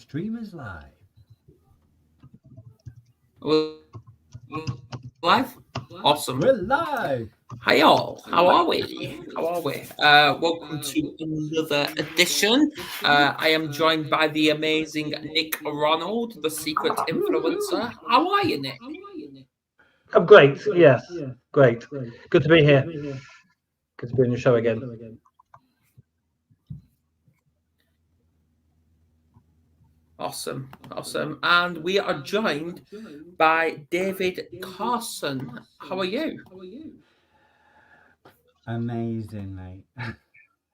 streamers live. We're live. Awesome. We're live. Hi all. How are we? How are we? Welcome to another edition. I am joined by the amazing Nick Ronald, the secret influencer. How are you, Nick? I'm great. Yes, great. Good to be here. Good to be on your show again. Awesome, awesome. And we are joined by David Carson. How are you? Amazing, mate.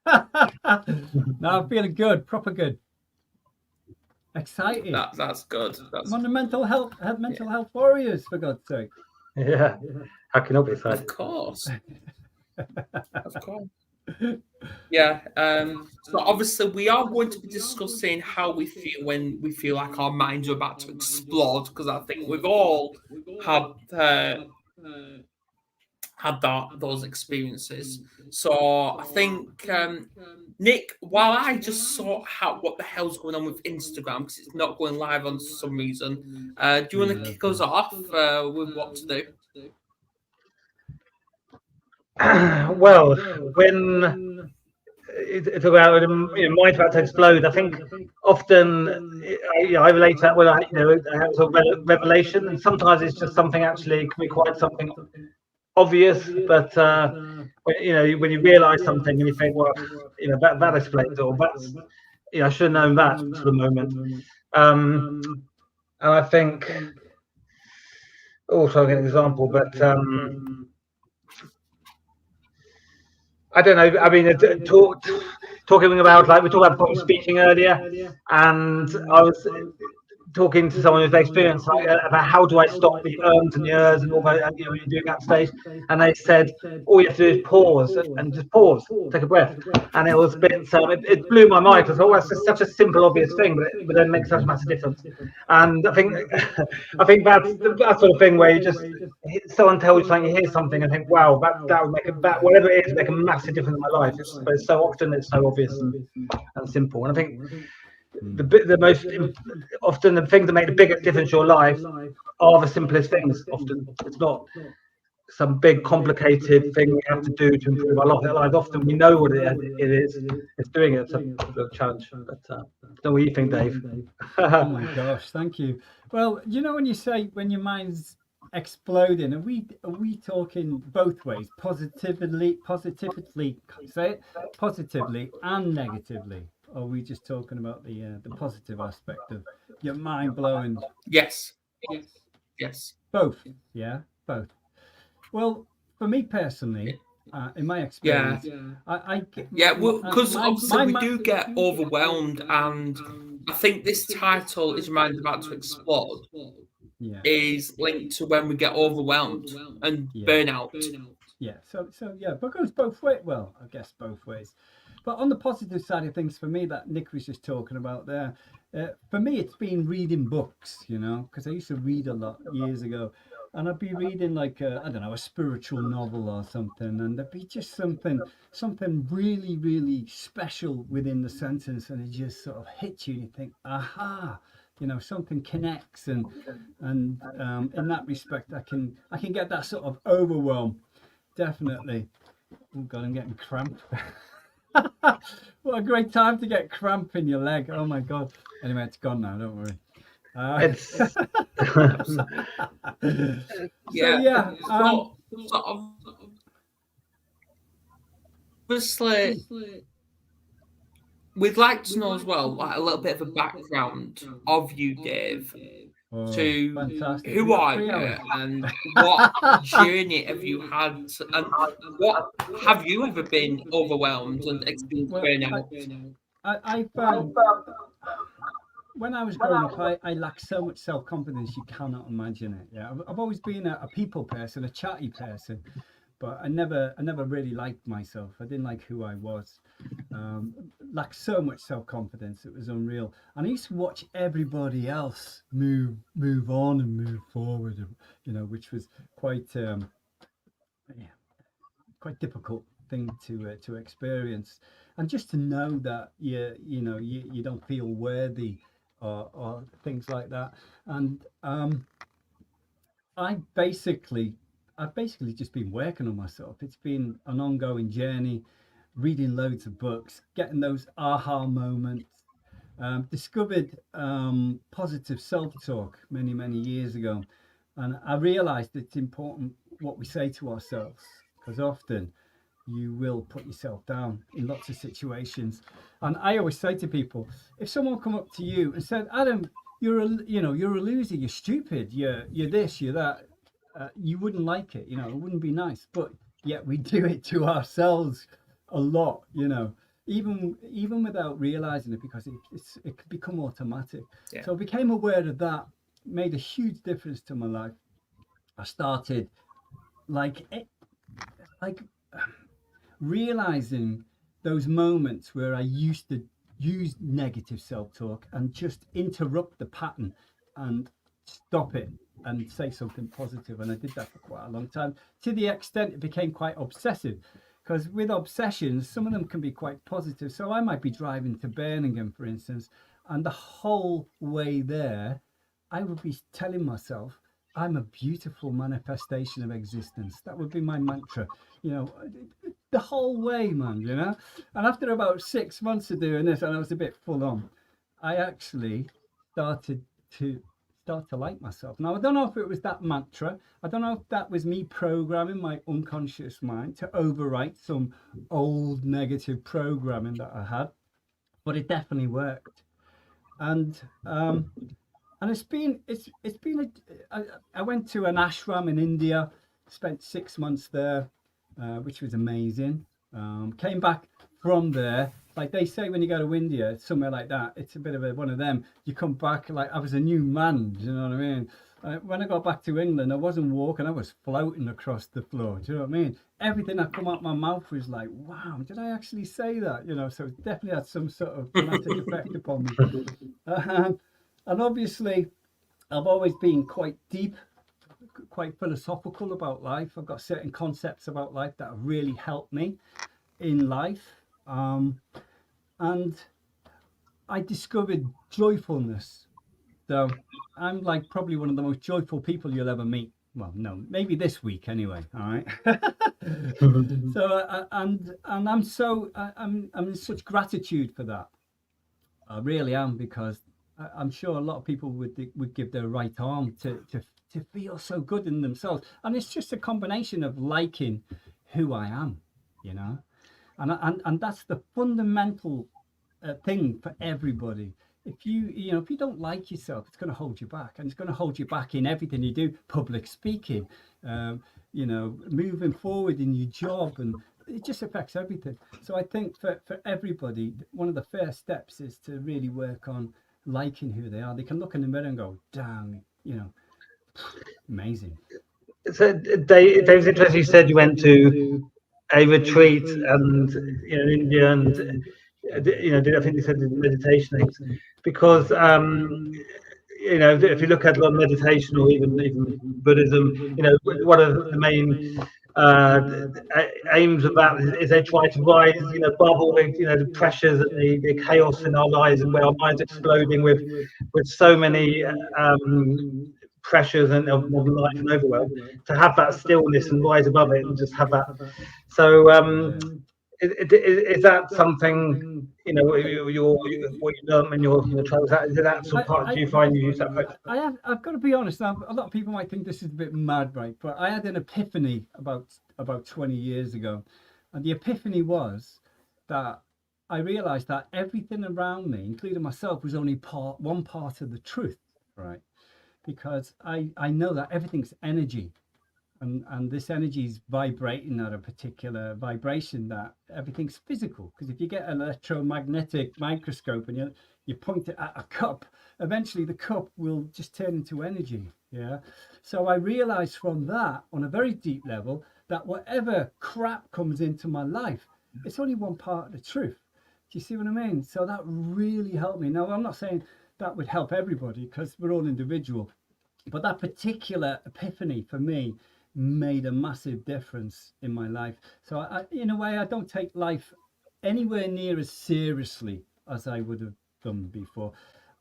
No, I'm feeling good, proper good. Excited. That's good. I'm on the mental health warriors, for God's sake. Yeah. How can I be excited? Of course. Of course. Yeah. So obviously we are going to be discussing how we feel when we feel like our minds are about to explode, because I think we've all had those experiences. So I think Nick, while I just sort out what the hell's going on with Instagram because it's not going live on some reason, do you want to kick us off with what to do? Well, when it's about mind's about to explode, I think often I relate to that when I have a revelation, and sometimes it's just something actually can be quite something obvious, but when you realise something and you think, well, that explains it, or that's I should have known that sort of moment. And I think, also I'll get an example, but I don't know. I mean, talking about, like we talked about public speaking earlier, and I was talking to someone who's experienced about how do I stop the ums and the ers and all that, when you're doing that stage, and they said all you have to do is pause and just pause, take a breath, and it was a bit. It blew my mind because that's just such a simple, obvious thing, but then makes such a massive difference. And I think that's that sort of thing where you just someone tells you something, you hear something, and think, wow, that would make whatever it is make a massive difference in my life. But it's so often it's so obvious and simple, and I think. The most often the things that make the biggest difference in your life are the simplest things. Often it's not some big complicated thing we have to do to improve our lives. Often we know what it is. It's doing it. It's a challenge. But what do you think, Dave? Oh my gosh, thank you. Well, when you say when your mind's exploding, are we talking both ways, positively, say it, positively and negatively? Or are we just talking about the positive aspect of your mind blowing? Yes. Both. Yeah, both. Well, for me personally, in my experience, because obviously we do get overwhelmed, and I think this title, "Is Your Mind About to Explode," is linked to when we get overwhelmed and burnout. Yeah, so yeah, but it goes both ways. Well, I guess both ways. But on the positive side of things, for me, that Nick was just talking about there, for me, it's been reading books, because I used to read a lot years ago. And I'd be reading like a spiritual novel or something, and there'd be just something really, really special within the sentence, and it just sort of hits you, and you think, aha, something connects, and in that respect, I can get that sort of overwhelm, definitely. Oh God, I'm getting cramp. What a great time to get cramp in your leg. Oh my God. Anyway, it's gone now, don't worry. Obviously, we'd like to know as well, like a little bit of a background of you, Dave. Fantastic. Who are you, and what journey have you had, and what have you ever been overwhelmed and experienced burnout? I've when I was growing up, I lacked so much self-confidence you cannot imagine it. Yeah, I've always been a people person, a chatty person, but I never really liked myself. I didn't like who I was. Lacked so much self-confidence, it was unreal. And I used to watch everybody else move on and move forward, which was quite difficult thing to experience. And just to know that you don't feel worthy or things like that. And I basically, I've basically just been working on myself. It's been an ongoing journey, reading loads of books, getting those aha moments. Discovered positive self-talk many years ago, and I realized it's important what we say to ourselves, because often you will put yourself down in lots of situations. And I always say to people, if someone come up to you and said, Adam, you're a loser, you're stupid, you're this, you're that, you wouldn't like it, it wouldn't be nice. But yet we do it to ourselves a lot, even without realizing it, because it could become automatic. Yeah. So I became aware of that, made a huge difference to my life. I started like like realizing those moments where I used to use negative self-talk and just interrupt the pattern and stop it and say something positive. And I did that for quite a long time, to the extent it became quite obsessive, because with obsessions, some of them can be quite positive. So I might be driving to Birmingham, for instance, and the whole way there I would be telling myself, I'm a beautiful manifestation of existence. That would be my mantra, you know, the whole way, man. And after about 6 months of doing this, and I was a bit full on, I actually started to like myself. Now, I don't know if it was that mantra. I don't know if that was me programming my unconscious mind to overwrite some old negative programming that I had, but it definitely worked. And I went to an ashram in India, spent 6 months there, which was amazing. Came back from there, like they say when you go to India, somewhere like that, it's a bit of one of them. You come back like I was a new man. Do you know what I mean? When I got back to England, I wasn't walking; I was floating across the floor. Do you know what I mean? Everything that come out my mouth was like, "Wow, did I actually say that?" So it definitely had some sort of dramatic effect upon me. And obviously, I've always been quite deep, quite philosophical about life. I've got certain concepts about life that have really helped me in life. And I discovered joyfulness. So I'm like probably one of the most joyful people you'll ever meet. Well, no, maybe this week anyway. All right. And I'm in such gratitude for that. I really am, because I'm sure a lot of people would give their right arm to feel so good in themselves. And it's just a combination of liking who I am, you know, and that's the fundamental thing for everybody. If you don't like yourself, it's going to hold you back, and it's going to hold you back in everything you do. Public speaking, moving forward in your job, and it just affects everything. So I think for everybody, one of the first steps is to really work on liking who they are. They can look in the mirror and go, damn, amazing. So, Dave, it was interesting. You said you went to a retreat and in India, and I think you said meditation things, because if you look at a lot of meditation or even Buddhism, one of the main uh, aims of that is they try to rise, above all the pressures and the chaos in our lives, and where our minds exploding with so many pressures and of modern life and overwhelm, to have that stillness and rise above it and just have that. So is that something what you learn in your travels? Is that sort of part? Do you find you use that approach? I've got to be honest. Now, a lot of people might think this is a bit mad, right? But I had an epiphany about 20 years ago, and the epiphany was that I realized that everything around me, including myself, was only one part of the truth, right? Because I know that everything's energy, and this energy is vibrating at a particular vibration, that everything's physical. Because if you get an electromagnetic microscope and you point it at a cup, eventually the cup will just turn into energy. Yeah. So I realized from that, on a very deep level, that whatever crap comes into my life, it's only one part of the truth. Do you see what I mean? So that really helped me. Now, I'm not saying that would help everybody, because we're all individual, but that particular epiphany for me made a massive difference in my life. So in a way, I don't take life anywhere near as seriously as I would have done before.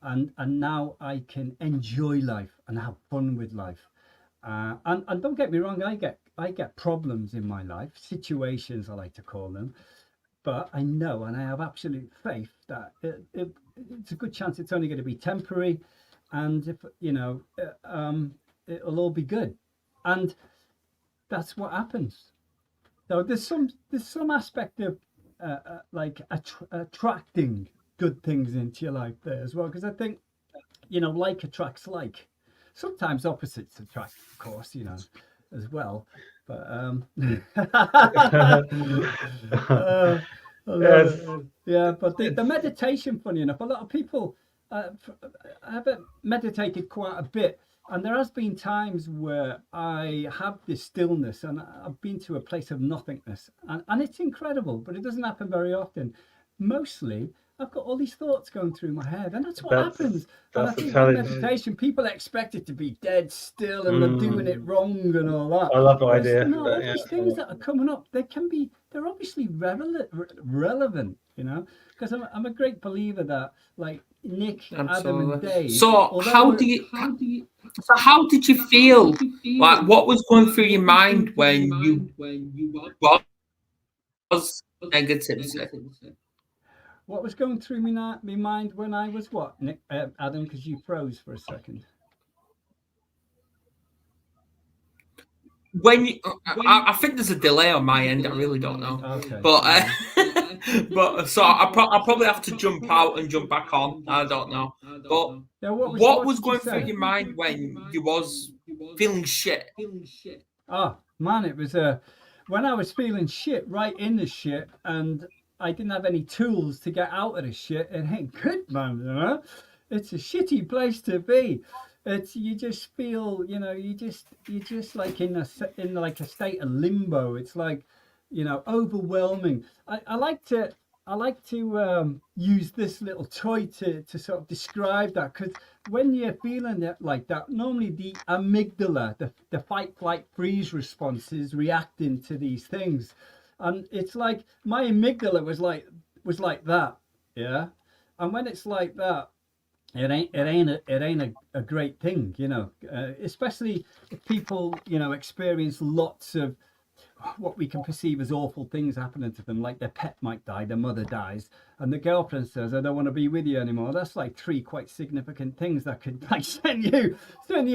and now I can enjoy life and have fun with life. And don't get me wrong, I get problems in my life, situations I like to call them, but I know and I have absolute faith that it's a good chance it's only going to be temporary, and if it'll all be good, and that's what happens. So there's some aspect of like attracting good things into your life there as well, because I think like attracts like. Sometimes opposites attract, of course, as well. But I love Yes. it. Yeah, but the meditation, funny enough, a lot of people haven't meditated quite a bit, and there has been times where I have this stillness, and I've been to a place of nothingness, and it's incredible, but it doesn't happen very often. Mostly, I've got all these thoughts going through my head, and that's what That's happens. And I that's the think with challenge. meditation, people expect it to be dead still and they're doing it wrong and all that. I love the Whereas, idea. all But, yeah. these things that are coming up, they're obviously relevant, because I'm a great believer that, like Nick, Adam, and Absolutely. Dave. So how did you feel? Like, what was going through your mind when you was negativity? What was going through my mind when I was what, Nick, Adam? Because you froze for a second. When you, I think there's a delay on my end. I really don't know. Okay. But but so I'll probably have to jump out and jump back on. I don't know. But Yeah, what was did you going say? through your mind when you was feeling shit? Oh man, it was when I was feeling shit, right in the shit, and I didn't have any tools to get out of the shit. It ain't good, man. It's a shitty place to be. It's you just feel, you're just like in like a state of limbo. It's like, overwhelming. I like to use this little toy to sort of describe that, because when you're feeling it like that, normally the amygdala, the fight, flight, freeze response is reacting to these things, and it's like my amygdala was like that, yeah, and when it's like that, it ain't a great thing, especially if people experience lots of what we can perceive as awful things happening to them, like their pet might die, their mother dies, and the girlfriend says, "I don't want to be with you anymore." That's like three quite significant things that could like send you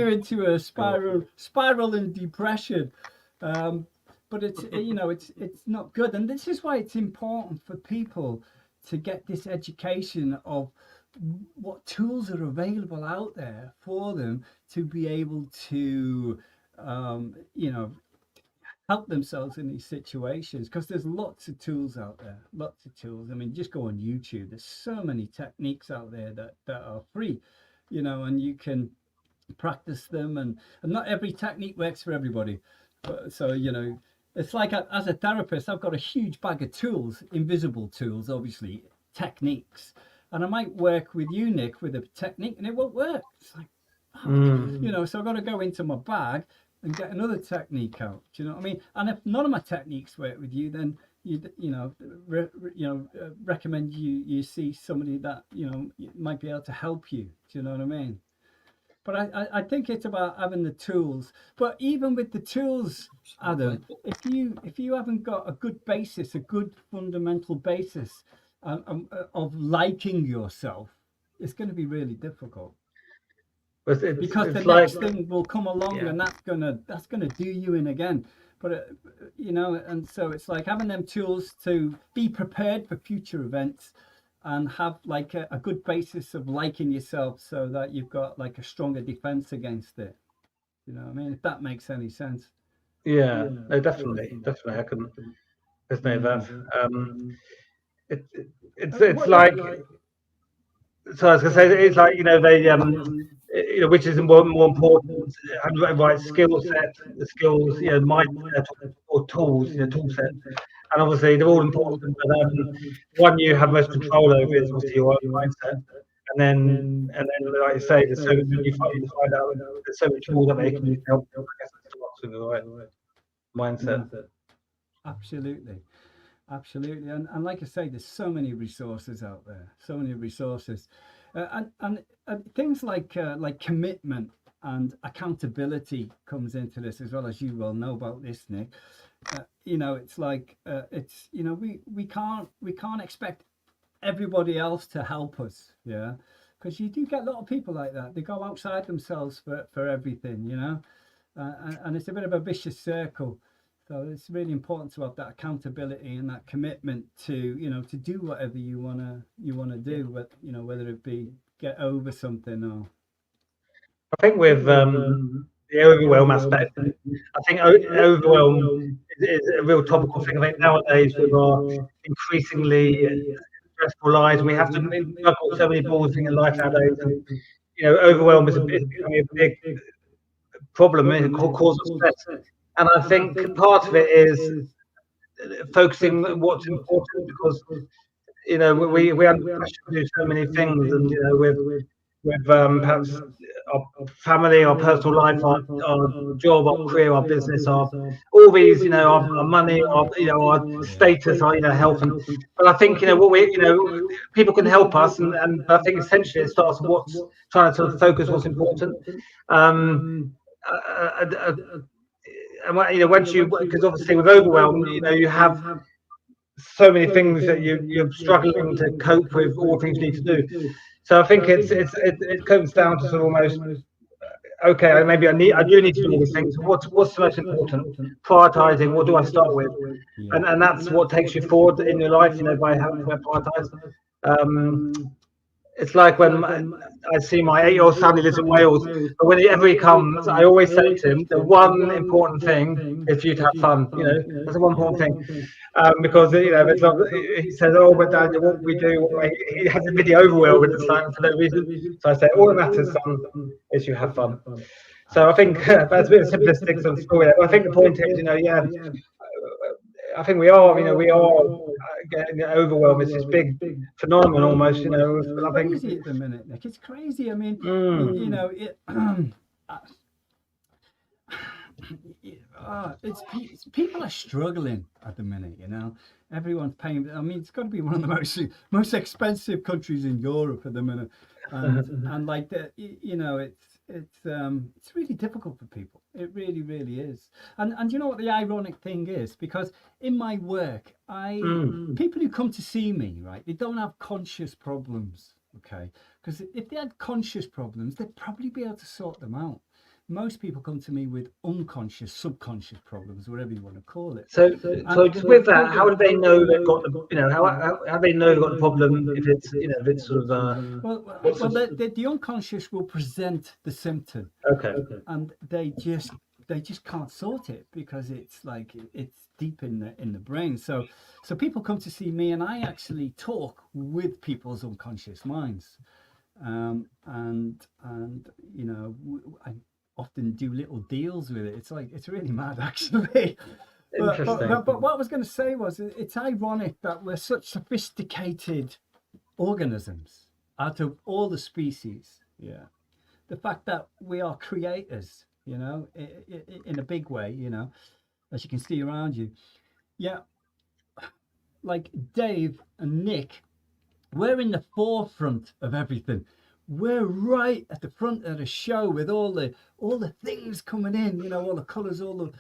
into a spiral in depression. But it's not good, and this is why it's important for people to get this education of what tools are available out there for them to be able to help themselves in these situations, because there's lots of tools out there, lots of tools. I mean, just go on YouTube, there's so many techniques out there that are free, and you can practice them, and not every technique works for everybody, but so it's like as a therapist, I've got a huge bag of tools, invisible tools, obviously, techniques, and I might work with you, Nick, with a technique and it won't work. It's like, so I've got to go into my bag and get another technique out. Do you know what I mean? And if none of my techniques work with you, then recommend you see somebody that might be able to help you. Do you know what I mean? But I think it's about having the tools. But even with the tools, Adam, if you haven't got a good basis, a good fundamental basis of liking yourself, it's going to be really difficult. Because the next thing will come along, and that's gonna do you in again. But and so it's like having them tools to be prepared for future events, and have like a good basis of liking yourself, so that you've got like a stronger defense against it. You know what I mean? If that makes any sense. Yeah, no, definitely. I can resonate that. It's like, so I was gonna say, it's like they which is more important, having the right skill set, the skills, mindset, or tools, tool set, and obviously they're all important. But one you have most control over is obviously your own mindset, and then like you say, when you find out there's so many tools that they can use to help you, I guess it's lots with the right mindset. Absolutely. And like I say, there's so many resources out there, so many resources. And things like commitment and accountability comes into this as well, as you well know about this, Nick. It's like we can't expect everybody else to help us, yeah, because you do get a lot of people like that. They go outside themselves for everything, and it's a bit of a vicious circle. So it's really important to have that accountability and that commitment to to do whatever you wanna do, but whether it be get over something or. I think with the overwhelm aspect, I think overwhelm is a real topical thing. I think nowadays with our increasingly stressful lives, we have to juggle so many balls in life nowadays, and overwhelm is becoming a big problem. It causes stress, and I think part of it is focusing on what's important, because we are pressure to do so many things, and with perhaps our family, our personal life, our job, our career, our business, all these, our money, our status, our health, but I think what people can help us, and I think essentially it starts with what's trying to sort of focus what's important. And once because obviously with overwhelm, you have so many things that you're struggling to cope with, all things you need to do. So I think it comes down to sort of almost, okay, maybe I do need to do all these things. What's the most important? Prioritizing. What do I start with? Yeah. And that's what takes you forward in your life, by having to prioritize. It's like when I see my 8-year-old son, he lives in Wales, but whenever he comes, I always say to him, the one important thing is for you to have fun. That's the one important thing. Because it's not, he says, "Oh, but Dad, what we do?" He has a video overwhelm with it's like for no reason. So I say, all that matters, son, is you have fun. So I think that's a bit of a simplistic sort of story. I think the point is, I think we are getting overwhelmed. It's this big phenomenon almost, It's I think crazy at the minute, Nick. It's crazy. I mean, it's people are struggling at the minute. Everyone's paying. I mean, it's got to be one of the most expensive countries in Europe at the minute, and like that, it's really difficult for people. It really, really is. And you know what the ironic thing is? Because in my work, people who come to see me, right, they don't have conscious problems, okay? Because if they had conscious problems, they'd probably be able to sort them out. Most people come to me with unconscious, subconscious problems, whatever you want to call it. So just with that, how do they know they've got the, how do they know they've got the problem if it's sort of well, the unconscious will present the symptom. Okay. And they just can't sort it because it's like it's deep in the brain. So people come to see me, and I actually talk with people's unconscious minds, and I often do little deals with it. It's really mad, actually. Interesting. But what I was going to say was, it's ironic that we're such sophisticated organisms out of all the species. Yeah, the fact that we are creators, in a big way, as you can see around you. Yeah, like Dave and Nick, we're in the forefront of everything. We're right at the front of the show with all the things coming in, all the colours, we're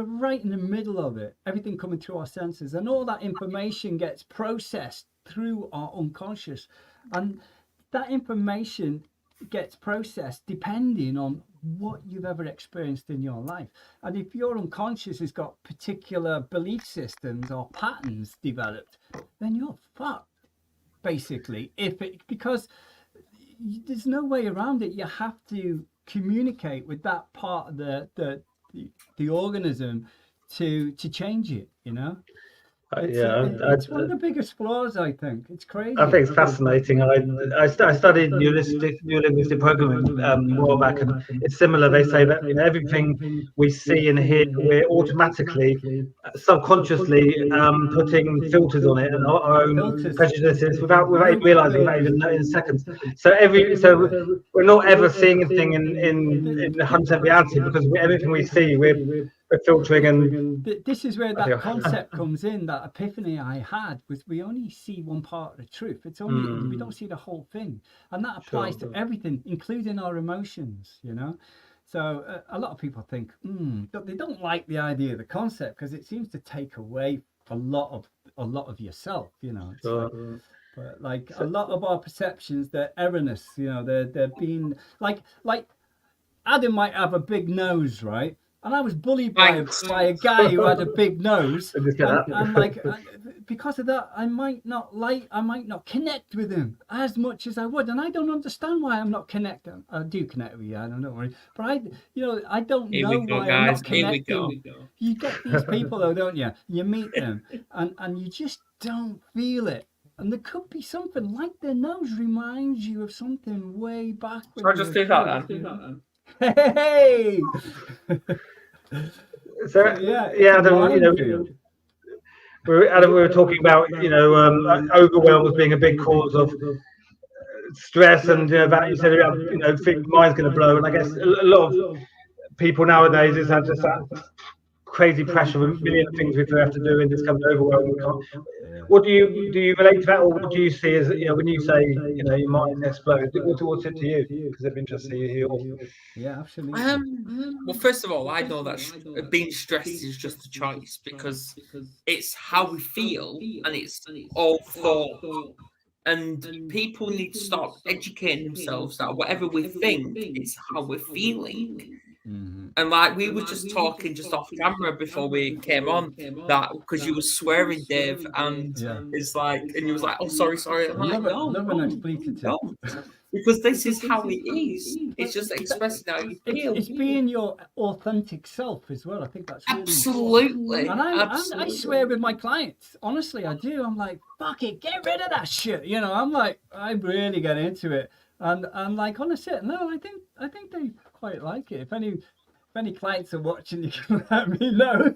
right in the middle of it. Everything coming through our senses, and all that information gets processed through our unconscious, and that information gets processed depending on what you've ever experienced in your life. And if your unconscious has got particular belief systems or patterns developed, then you're fucked. Basically, because there's no way around it. You have to communicate with that part of the organism to change it. It's one of the biggest flaws, I think. It's crazy. I think it's fascinating. I studied neurolinguistic programming a while back, and it's similar. They say that everything we see and hear, we're automatically, subconsciously putting filters on it and our own prejudices without even realizing, without even knowing in seconds. So we're not ever seeing anything in 100% reality, because everything we see, we're filtering and This is where that think- concept comes in. That epiphany I had was we only see one part of the truth. It's only we don't see the whole thing, and that applies to everything, including our emotions. You know, so a lot of people think they don't like the idea of the concept because it seems to take away a lot of yourself. You know, it's but like a lot of our perceptions, they're erroneous. You know, they're being like Adam might have a big nose, right? And I was bullied by a guy who had a big nose, and like because of that, I might not connect with him as much as I would, and I don't understand why I'm not connecting. I do connect with you, I don't worry, but I don't know why I'm not connecting. You get these people though, don't you? You meet them, and you just don't feel it. And there could be something like their nose reminds you of something way back. Shall I just do that then? Hey! so Adam, we were talking about overwhelm as being a big cause of stress, and that you said about think mind's going to blow, and I guess a lot of people nowadays is have just that crazy pressure of a million things we have to do, and just come to overwhelm. What do you relate to that, or what do you see as when you say your mind explode? What's it to you? Because it'd be interesting to hear. Yeah, absolutely. Well, first of all, I know that being stressed is just a choice because it's how we feel and it's all thought. And people need to start educating themselves that whatever we think is how we're feeling. And like we were just talking just off camera before we came on that because you were swearing, Dave, and it's like, and you was like, "Oh, sorry." I'm like, no, because this is how it is. It's just expressing how you feel. It's being your authentic self as well. I think that's really absolutely. And I swear with my clients, honestly, I do. I'm like, fuck it, get rid of that shit. I'm like, I really get into it, and like honestly, no, I think they quite like it. If any clients are watching, you can let me know.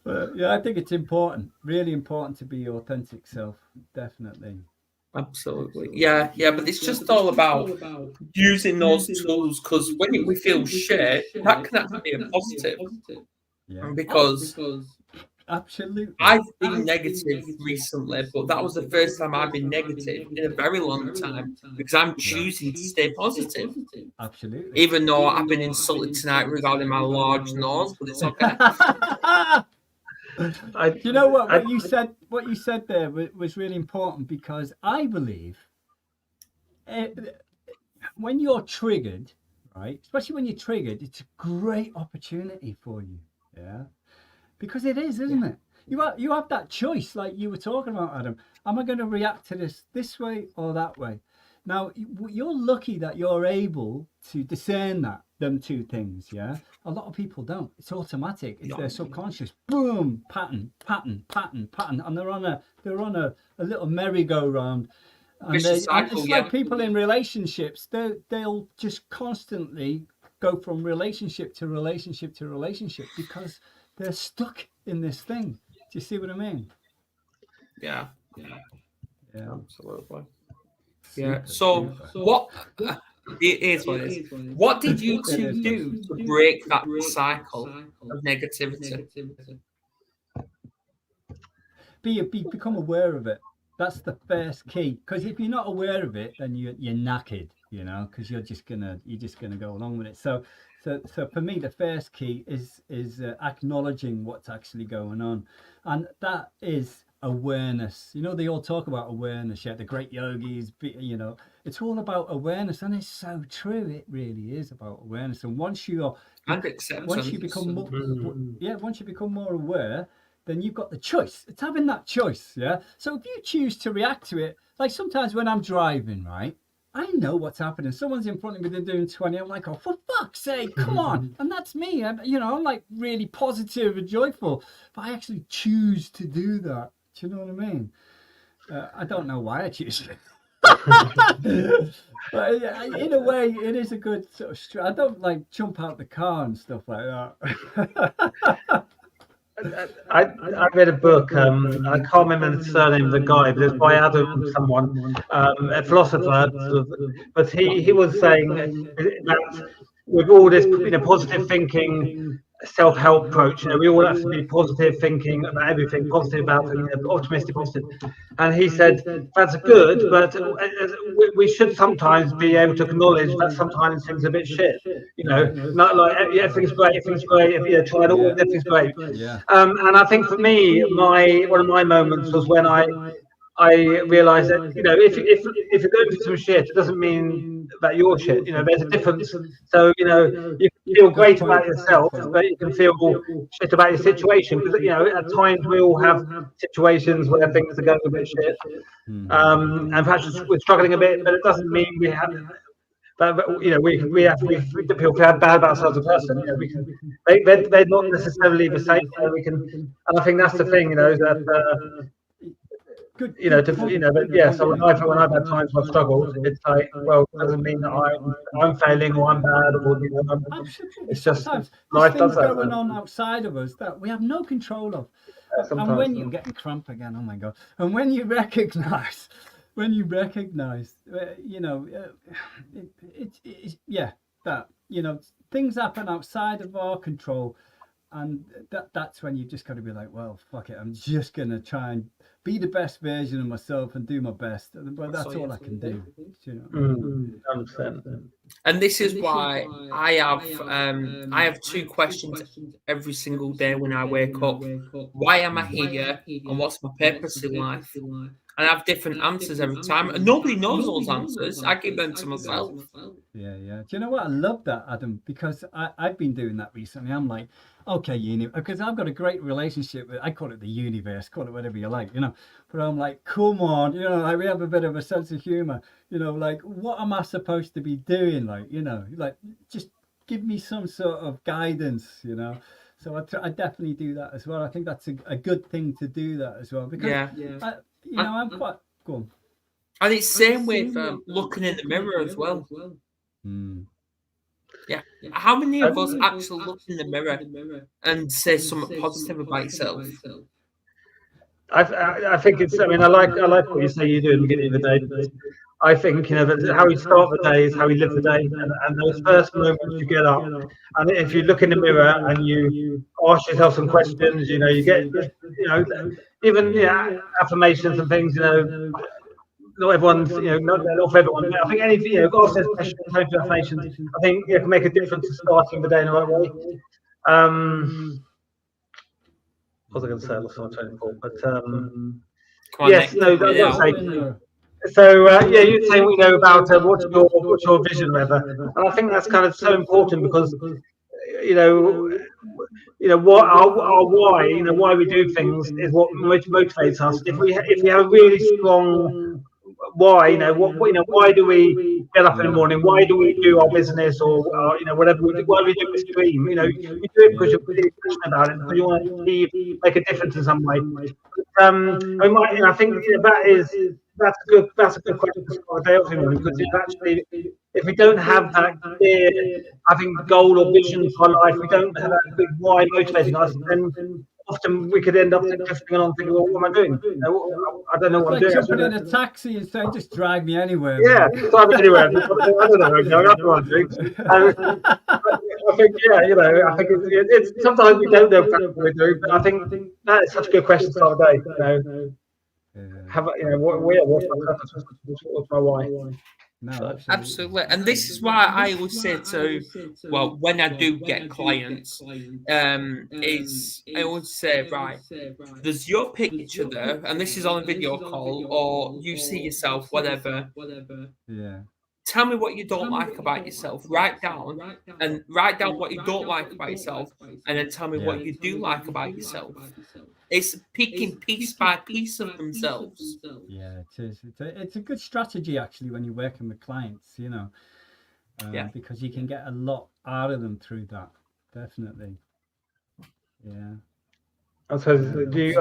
But yeah, I think it's really important to be your authentic self, definitely. Absolutely. Yeah, but it's just all about using those tools because when we feel shit, that can actually be a positive. Yeah. Because absolutely, I've been negative recently, but that was the first time I've been negative in a very long time because I'm choosing to stay positive. Absolutely. Even though I've been insulted tonight regarding my large nose, but it's okay. You know what you said there was really important because I believe when you're triggered, right, especially when you're triggered, it's a great opportunity for you. Yeah. Because it is, isn't it? You have that choice, like you were talking about, Adam. Am I going to react to this way or that way? Now, you're lucky that you're able to discern them two things, yeah? A lot of people don't. It's automatic. It's their subconscious. Boom, pattern. And they're on a little merry-go-round. And it's like people in relationships. They'll just constantly go from relationship to relationship to relationship because they're stuck in this thing. Do you see what I mean? Yeah. Absolutely. Super, so super. What it is what it is. What did you two do to break that cycle of negativity? Become aware of it. That's the first key. Because if you're not aware of it, then you're knackered, because you're just gonna go along with it. So for me, the first key is acknowledging what's actually going on, and that is awareness. They all talk about awareness. Yeah, the great yogis. It's all about awareness, and it's so true. It really is about awareness. And once you become more aware, then you've got the choice. It's having that choice. Yeah. So if you choose to react to it, like sometimes when I'm driving, right, I know what's happening. Someone's in front of me, they're doing 20. I'm like, oh, for fuck's sake, come on. And that's me. I'm like really positive and joyful, but I actually choose to do that. Do you know what I mean? I don't know why I choose it. But in a way, it is a good sort of. I don't like jump out the car and stuff like that. I read a book. I can't remember the surname of the guy, but it's by Adam, someone, a philosopher. But he was saying that with all this positive thinking self-help approach. We all have to be positive thinking about everything, positive about optimistic, positive. And he said that's good, but we should sometimes be able to acknowledge that sometimes things are a bit shit. Not like everything's great, everything's great. Trying always, everything's great. And I think for me, one of my moments was when I realised that if you're going through some shit, it doesn't mean that you're shit. There's a difference. So you can feel great about yourself, but you can feel shit about your situation, because at times we all have situations where things are going a bit shit, and perhaps we're struggling a bit, but it doesn't mean we have. But we have people feel bad about ourselves as a person. They're not necessarily the same. And I think that's the thing. That. Good, So when I've had times I've struggled, it's like, well, it doesn't mean that I'm failing or I'm bad, or it's just life does that. Going on outside of us that we have no control of. And when you're getting cramp again, oh my god! And when you recognise, things happen outside of our control, and that's when you just got to be like, well, fuck it, I'm just gonna try and be the best version of myself and do my best. But that's all I can do. 100%. And this is why I have two questions every single day when I wake up. Why am I here? And what's my purpose in life? And I have different answers every time. And nobody knows those answers. I give them to myself. Yeah. Do you know what? I love that, Adam, because I've been doing that recently. I'm like, okay, because I've got a great relationship with, I call it the universe, call it whatever you like, but I'm like, come on, like we have a bit of a sense of humor, like what am I supposed to be doing? Like just give me some sort of guidance, So I definitely do that as well. I think that's a good thing to do that as well, because I'm quite cool. And it's same with looking in the mirror as well. Yeah. How many of us actually look in the mirror and say something positive about yourself? I think it's. I mean, I like what you say you do at the beginning of the day. I think that how you start the day is how you live the day, and those first moments you get up, and if you look in the mirror and you ask yourself some questions, you get, even affirmations and things, not everyone's, not for everyone. But I think anything, ask those questions, affirmations. I think it can make a difference to starting the day in the right way. What was I going to say? I lost my train of thought. But yes, that's right. So you're saying about what's your vision, whatever, and I think that's kind of so important, because what our why, why we do things is what motivates us. If we have a really strong why, why do we get up in the morning? Why do we do our business or whatever we do? Why do we do this dream? You do it because you're really passionate about it, because you want to make a difference in some way. I think that's a good question to start a day off in, because actually, if we don't have that clear, I think, goal or vision for life, we don't have that big why motivating us, then often we could end up drifting along thinking, well, what am I doing? I don't know what I'm doing. Jumping in a taxi and saying, just drive me anywhere. Yeah, drive me anywhere. I don't know. That's what I'm doing. I think, I think it's sometimes we don't know exactly what we're doing, but I think that is such a good question to start the day. What's my purpose? What's my why? No, absolutely. And this is why I always say when I do get clients, I always say, right, there's your picture there, and this is on a video call, or you see yourself, whatever. Yeah. Tell me what you don't like about yourself. Write down what you don't like about yourself, and then tell me what you do like about yourself. It's picking piece by piece of themselves. Yeah, it is. It's a good strategy, actually, when you're working with clients, because you can get a lot out of them through that. Definitely. Yeah. I suppose you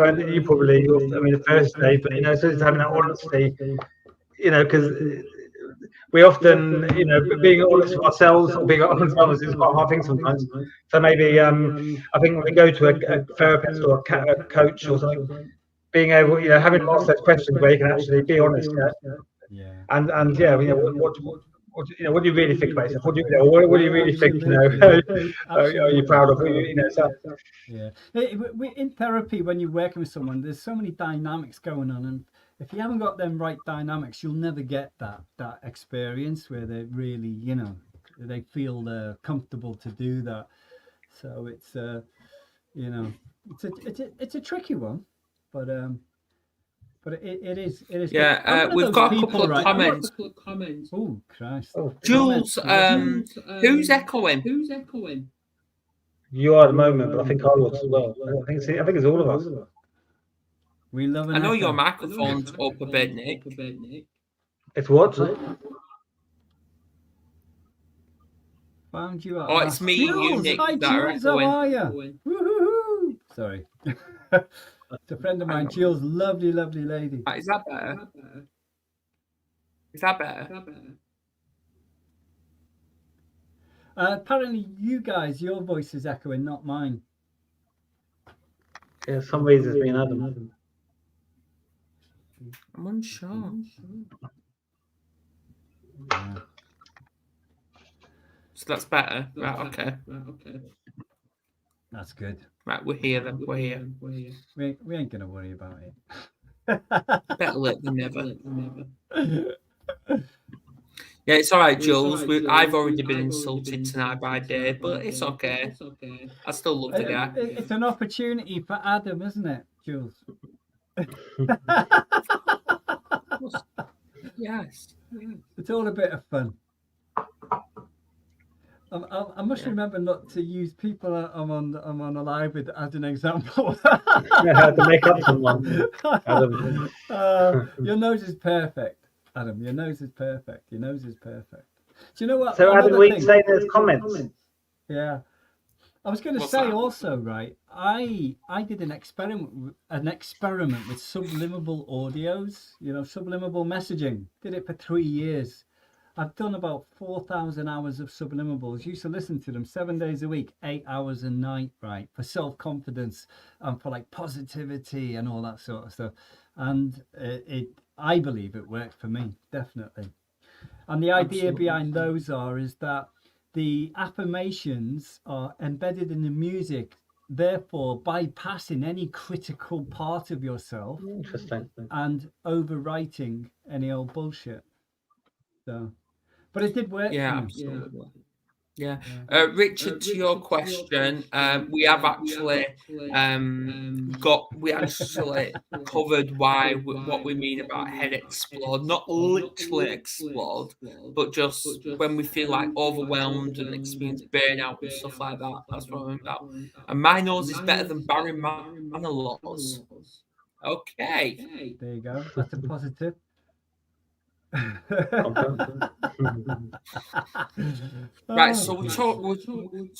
probably, the first day, but so it's having that honesty, because we often, being honest with ourselves or being honest with others is quite a hard thing sometimes. So maybe, I think when we go to a therapist or a coach or something, being able, having to ask those questions where you can actually be honest. Yeah. And what do you really think about yourself? What do you really think? Are you proud of? So. Yeah. In therapy, when you're working with someone, there's so many dynamics going on, and if you haven't got them right dynamics, you'll never get that experience where they really, they feel comfortable to do that. So it's it's a tricky one, but it is. Yeah, I'm one of we've those got a people, couple of right? comments. Oh Christ! Jules, Comments. who's echoing? You are at the moment, but I think I was as well. I think it's all of us. We love an I know your echo. microphone's up a bit, Nick. It's what? Found you at Oh, it's last. me and you, Jules! Nick, Hi, that are Jules. How echoing. are you? Woo-hoo-hoo. Sorry. It's a friend of mine, Jules. Lovely, lovely lady. Is that better? Is that better? Apparently, you guys, your voice is echoing, not mine. Yeah, some reason it's been Adam. I'm unsure. Yeah. So that's better. Right, okay. That's good. Right, we're here then. We're here. We ain't gonna worry about it. Better late than never. Yeah, it's all right, Jules. I've already been insulted tonight by Dave, but it's okay. I still love the guy. It's an opportunity for Adam, isn't it, Jules? Yes. It's all a bit of fun. I must remember not to use people I'm on a live with as an example. To make up someone. Adam. Your nose is perfect, Adam. Your nose is perfect. Your nose is perfect. Do you know what? So Adam, we say there's comments. Yeah. I was going to say also, right? I did an experiment with subliminal audios, subliminal messaging. Did it for 3 years. I've done about 4,000 hours of subliminals. Used to listen to them 7 days a week, 8 hours a night, right? For self-confidence and for like positivity and all that sort of stuff. And I believe it worked for me, definitely. And the idea behind those is that the affirmations are embedded in the music, therefore bypassing any critical part of yourself. Interesting. And overwriting any old bullshit. So, but it did work. Yeah, for me. absolutely. Yeah. Richard, to your question, we have actually covered what we mean about head explode, not literally explode, but just when we feel like overwhelmed and experience burnout and stuff like that. That's what I mean about. And my nose is better than Barry Manilow's. Okay. There you go. That's a positive. Right, so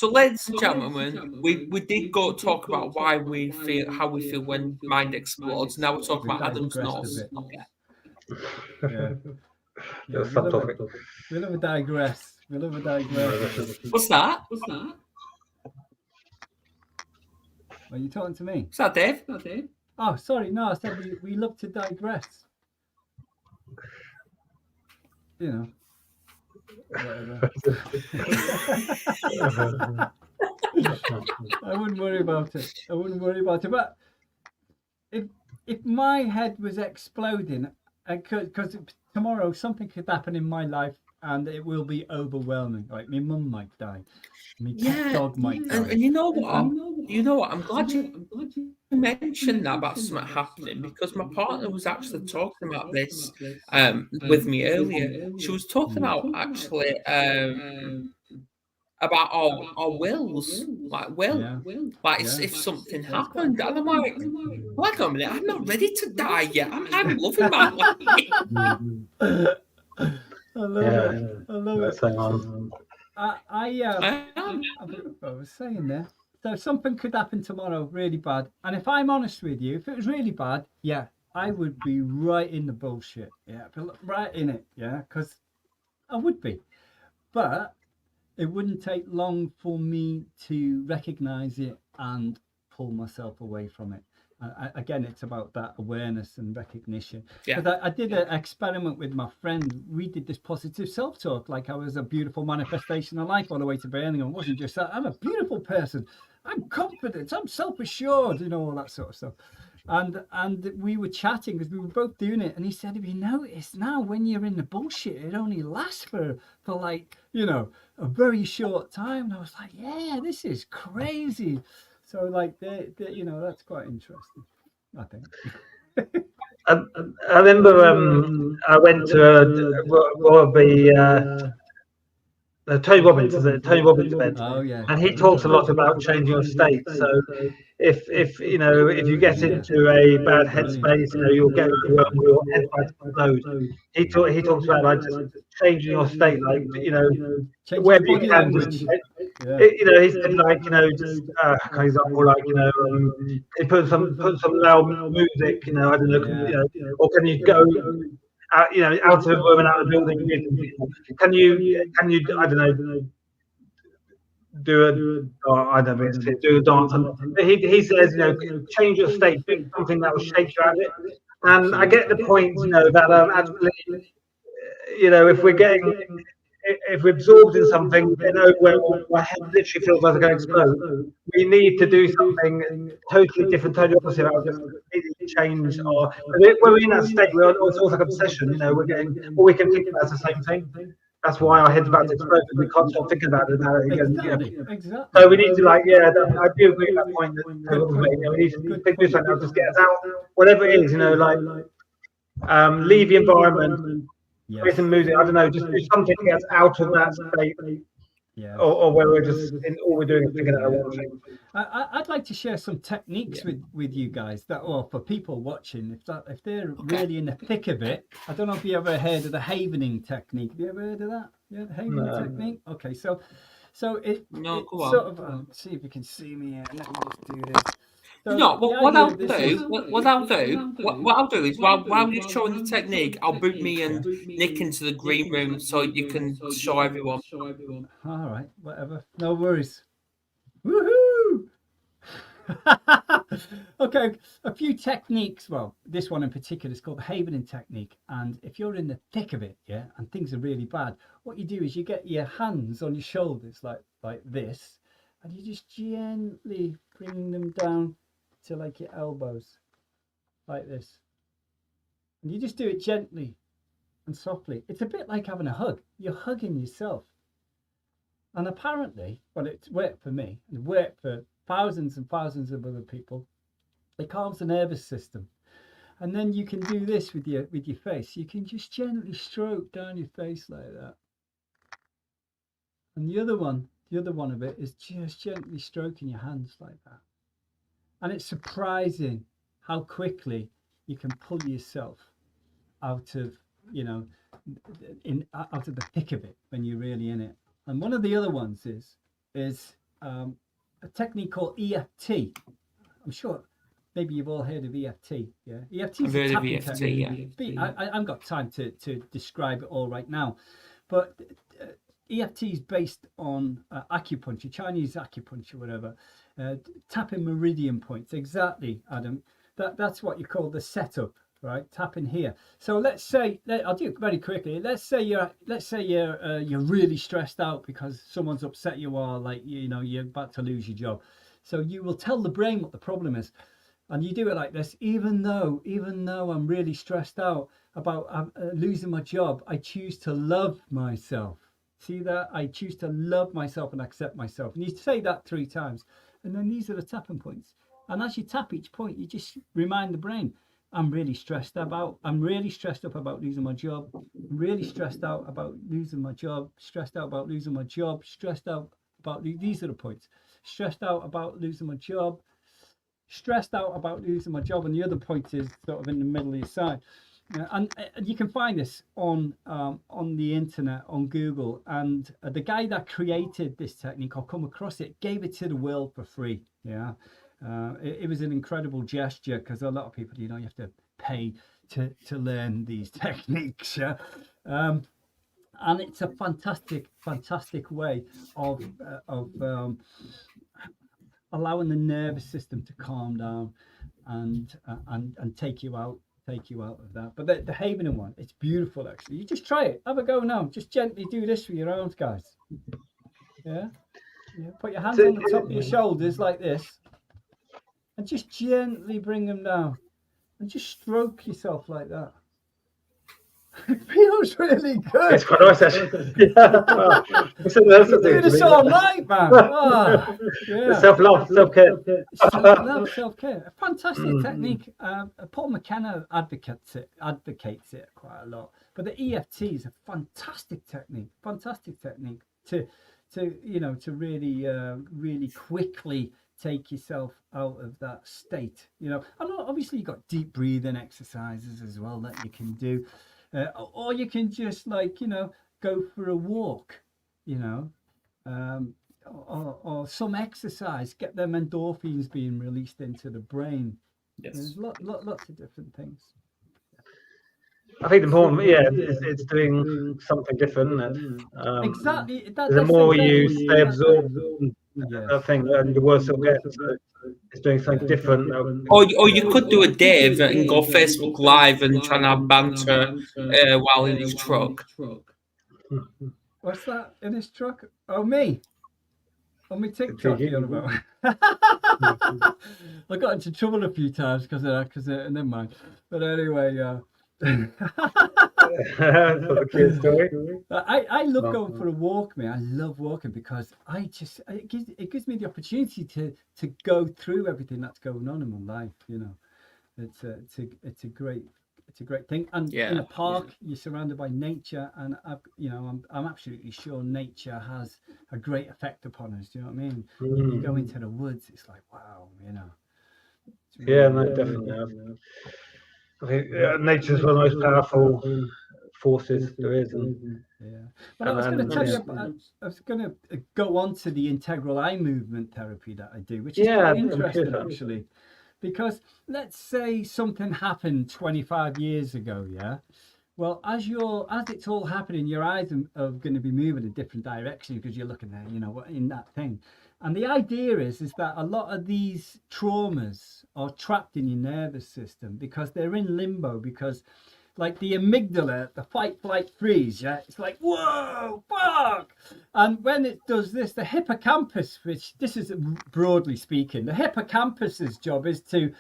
ladies and gentlemen, we did go talk about how we feel when mind explodes. Now we're talking about Adam's nose. Okay. Yeah, we love a digress. What's that? Are you talking to me? Is that Dave? Oh, sorry. No, I said we love to digress. Whatever. I wouldn't worry about it. But if my head was exploding, because tomorrow something could happen in my life and it will be overwhelming. Like my mum might die, my pet dog might die. And you know what? I'm glad you mentioned that about something happening, because my partner was actually talking about this with me earlier. She was talking about actually about our wills, if something happened, and I'm like, wait a minute, I'm not ready to die yet. I'm loving my life. I love it. I was saying there. So something could happen tomorrow really bad. And if I'm honest with you, if it was really bad, yeah, I would be right in the bullshit. Yeah, right in it. Yeah, because I would be. But it wouldn't take long for me to recognize it and pull myself away from it. Again, it's about that awareness and recognition. Yeah. Because I did an experiment with my friend. We did this positive self-talk, like I was a beautiful manifestation of life all the way to Birmingham. It wasn't just that. I'm a beautiful person. I'm confident. I'm self-assured. All that sort of stuff. And we were chatting because we were both doing it. And he said, "Have you noticed now when you're in the bullshit, it only lasts for like a very short time?" And I was like, "Yeah, this is crazy." So like that's quite interesting, I think. I remember I went to Robbie, Tony Robbins, Tony Robbins event, Oh yeah. and he talks a lot about changing your state. So if you get Yeah. into a bad Brilliant. headspace, you'll get overwhelmed, your head might explode. He talks about like just changing your state, like Change wherever your you body can, language. just Yeah. he said like just for example, like he put some loud music, I don't know, Yeah. or can you go out, out of the room and out of the building with people? Can you I don't know, do I don't know, do a dance? And he says, change your state, do something that will shake you out of it. And I get the Absolutely. point, that actually, if we're getting, if we're absorbed in something, where my head literally feels like it's going to explode, we need to do something totally different, totally opposite. I'll just completely change our. When we're in that state, it's almost like obsession. We're getting all we can think about is the same thing. That's why our head's about to explode, and we can't stop thinking about it. Exactly. So we need to I do agree with that point that Rob's made. We need to do something that'll just get us out, whatever it is. Leave the environment. Yes. Play some music. I don't know. Just do something to get us out of that state, Yes. or where we're just all we're doing is thinking about one thing. I'd like to share some techniques with you guys or for people watching, if they're really in the thick of it. I don't know if you ever heard of the havening technique. Have you ever heard of that? Yeah, the havening technique. Okay, so it Go on. sort of see if you can see me here. Let me just do this. So what I'll do is while you're showing the technique, I'll boot me and Nick into the green room so you can show everyone. All right, whatever. No worries. Woohoo! Okay, a few techniques. Well, this one in particular is called the havening technique. And if you're in the thick of it, and things are really bad, what you do is you get your hands on your shoulders like this, and you just gently bring them down to like your elbows, like this. And you just do it gently and softly. It's a bit like having a hug. You're hugging yourself. And apparently, well, it's worked for me, and worked for thousands and thousands of other people. It calms the nervous system. And then you can do this with your face. You can just gently stroke down your face like that. And the other one of it is just gently stroking your hands like that. And it's surprising how quickly you can pull yourself out of out of the thick of it when you're really in it. And one of the other ones is a technique called EFT. I'm sure maybe you've all heard of EFT. Yeah, EFT is a tapping technique. Yeah. I haven't got time to describe it all right now, but EFT is based on acupuncture, Chinese acupuncture, whatever. Tapping meridian points. Exactly, Adam. That's what you call the setup. Right, tapping here. So let's say, I'll do it very quickly. Let's say you're really stressed out because someone's upset you, or like you're about to lose your job. So you will tell the brain what the problem is, and you do it like this. Even though I'm really stressed out about losing my job, I choose to love myself. See that? I choose to love myself and accept myself. And you say that 3 times, and then these are the tapping points. And as you tap each point, you just remind the brain, I'm really stressed up about losing my job. I'm really stressed out about losing my job. Stressed out about losing my job. Stressed out about these are the points. Stressed out about losing my job. Stressed out about losing my job. And the other point is sort of in the middle of your side. And you can find this on the internet, on Google. And the guy that created this technique, I'll come across it, gave it to the world for free. Yeah. It was an incredible gesture because a lot of people, you have to pay to learn these techniques. Yeah? And it's a fantastic way of allowing the nervous system to calm down and take you out of that. But the Havening one, it's beautiful actually. You just try it. Have a go now. Just gently do this with your arms, guys. Yeah. Put your hands on the top of your shoulders like this, and just gently bring them down, and just stroke yourself like that. It feels really good. It's quite nice, actually. Yeah. You do this all night, man. Oh, yeah. Self-love, self-care. Self-love, self-care. A fantastic technique. Paul McKenna advocates it quite a lot. But the EFT is a fantastic technique to really quickly take yourself out of that state. And obviously you've got deep breathing exercises as well that you can do. Or you can just go for a walk, or some exercise, get them endorphins being released into the brain. Yes. There's lots of different things. I think the important, it's doing something different. Exactly. The more you stay absorbed, I think, and the worse it'll get. So it's doing something different. Or you could do a Dave and go Facebook Live and try and have banter while in his truck. What's that in his truck? Oh, me. On my TikTok, you on about? I got into trouble a few times because of that, never mind. But anyway, For the kids' story. I love going for a walk, man. I love walking because it gives me the opportunity to go through everything that's going on in my life. It's a great thing. And in a park, you're surrounded by nature, and I'm absolutely sure nature has a great effect upon us. Do you know what I mean? When you go into the woods, it's like wow, No, definitely. I think nature's one of the most powerful forces there is. But I was going to tell you, I was going to go on to the integral eye movement therapy that I do, which is quite interesting actually, because let's say something happened 25 years ago, Well, as it's all happening, your eyes are going to be moving in different directions because you're looking there, in that thing. And the idea is that a lot of these traumas are trapped in your nervous system because they're in limbo, because like the amygdala, the fight, flight, freeze, it's like, whoa, fuck. And when it does this, the hippocampus, which this is broadly speaking, the hippocampus's job is to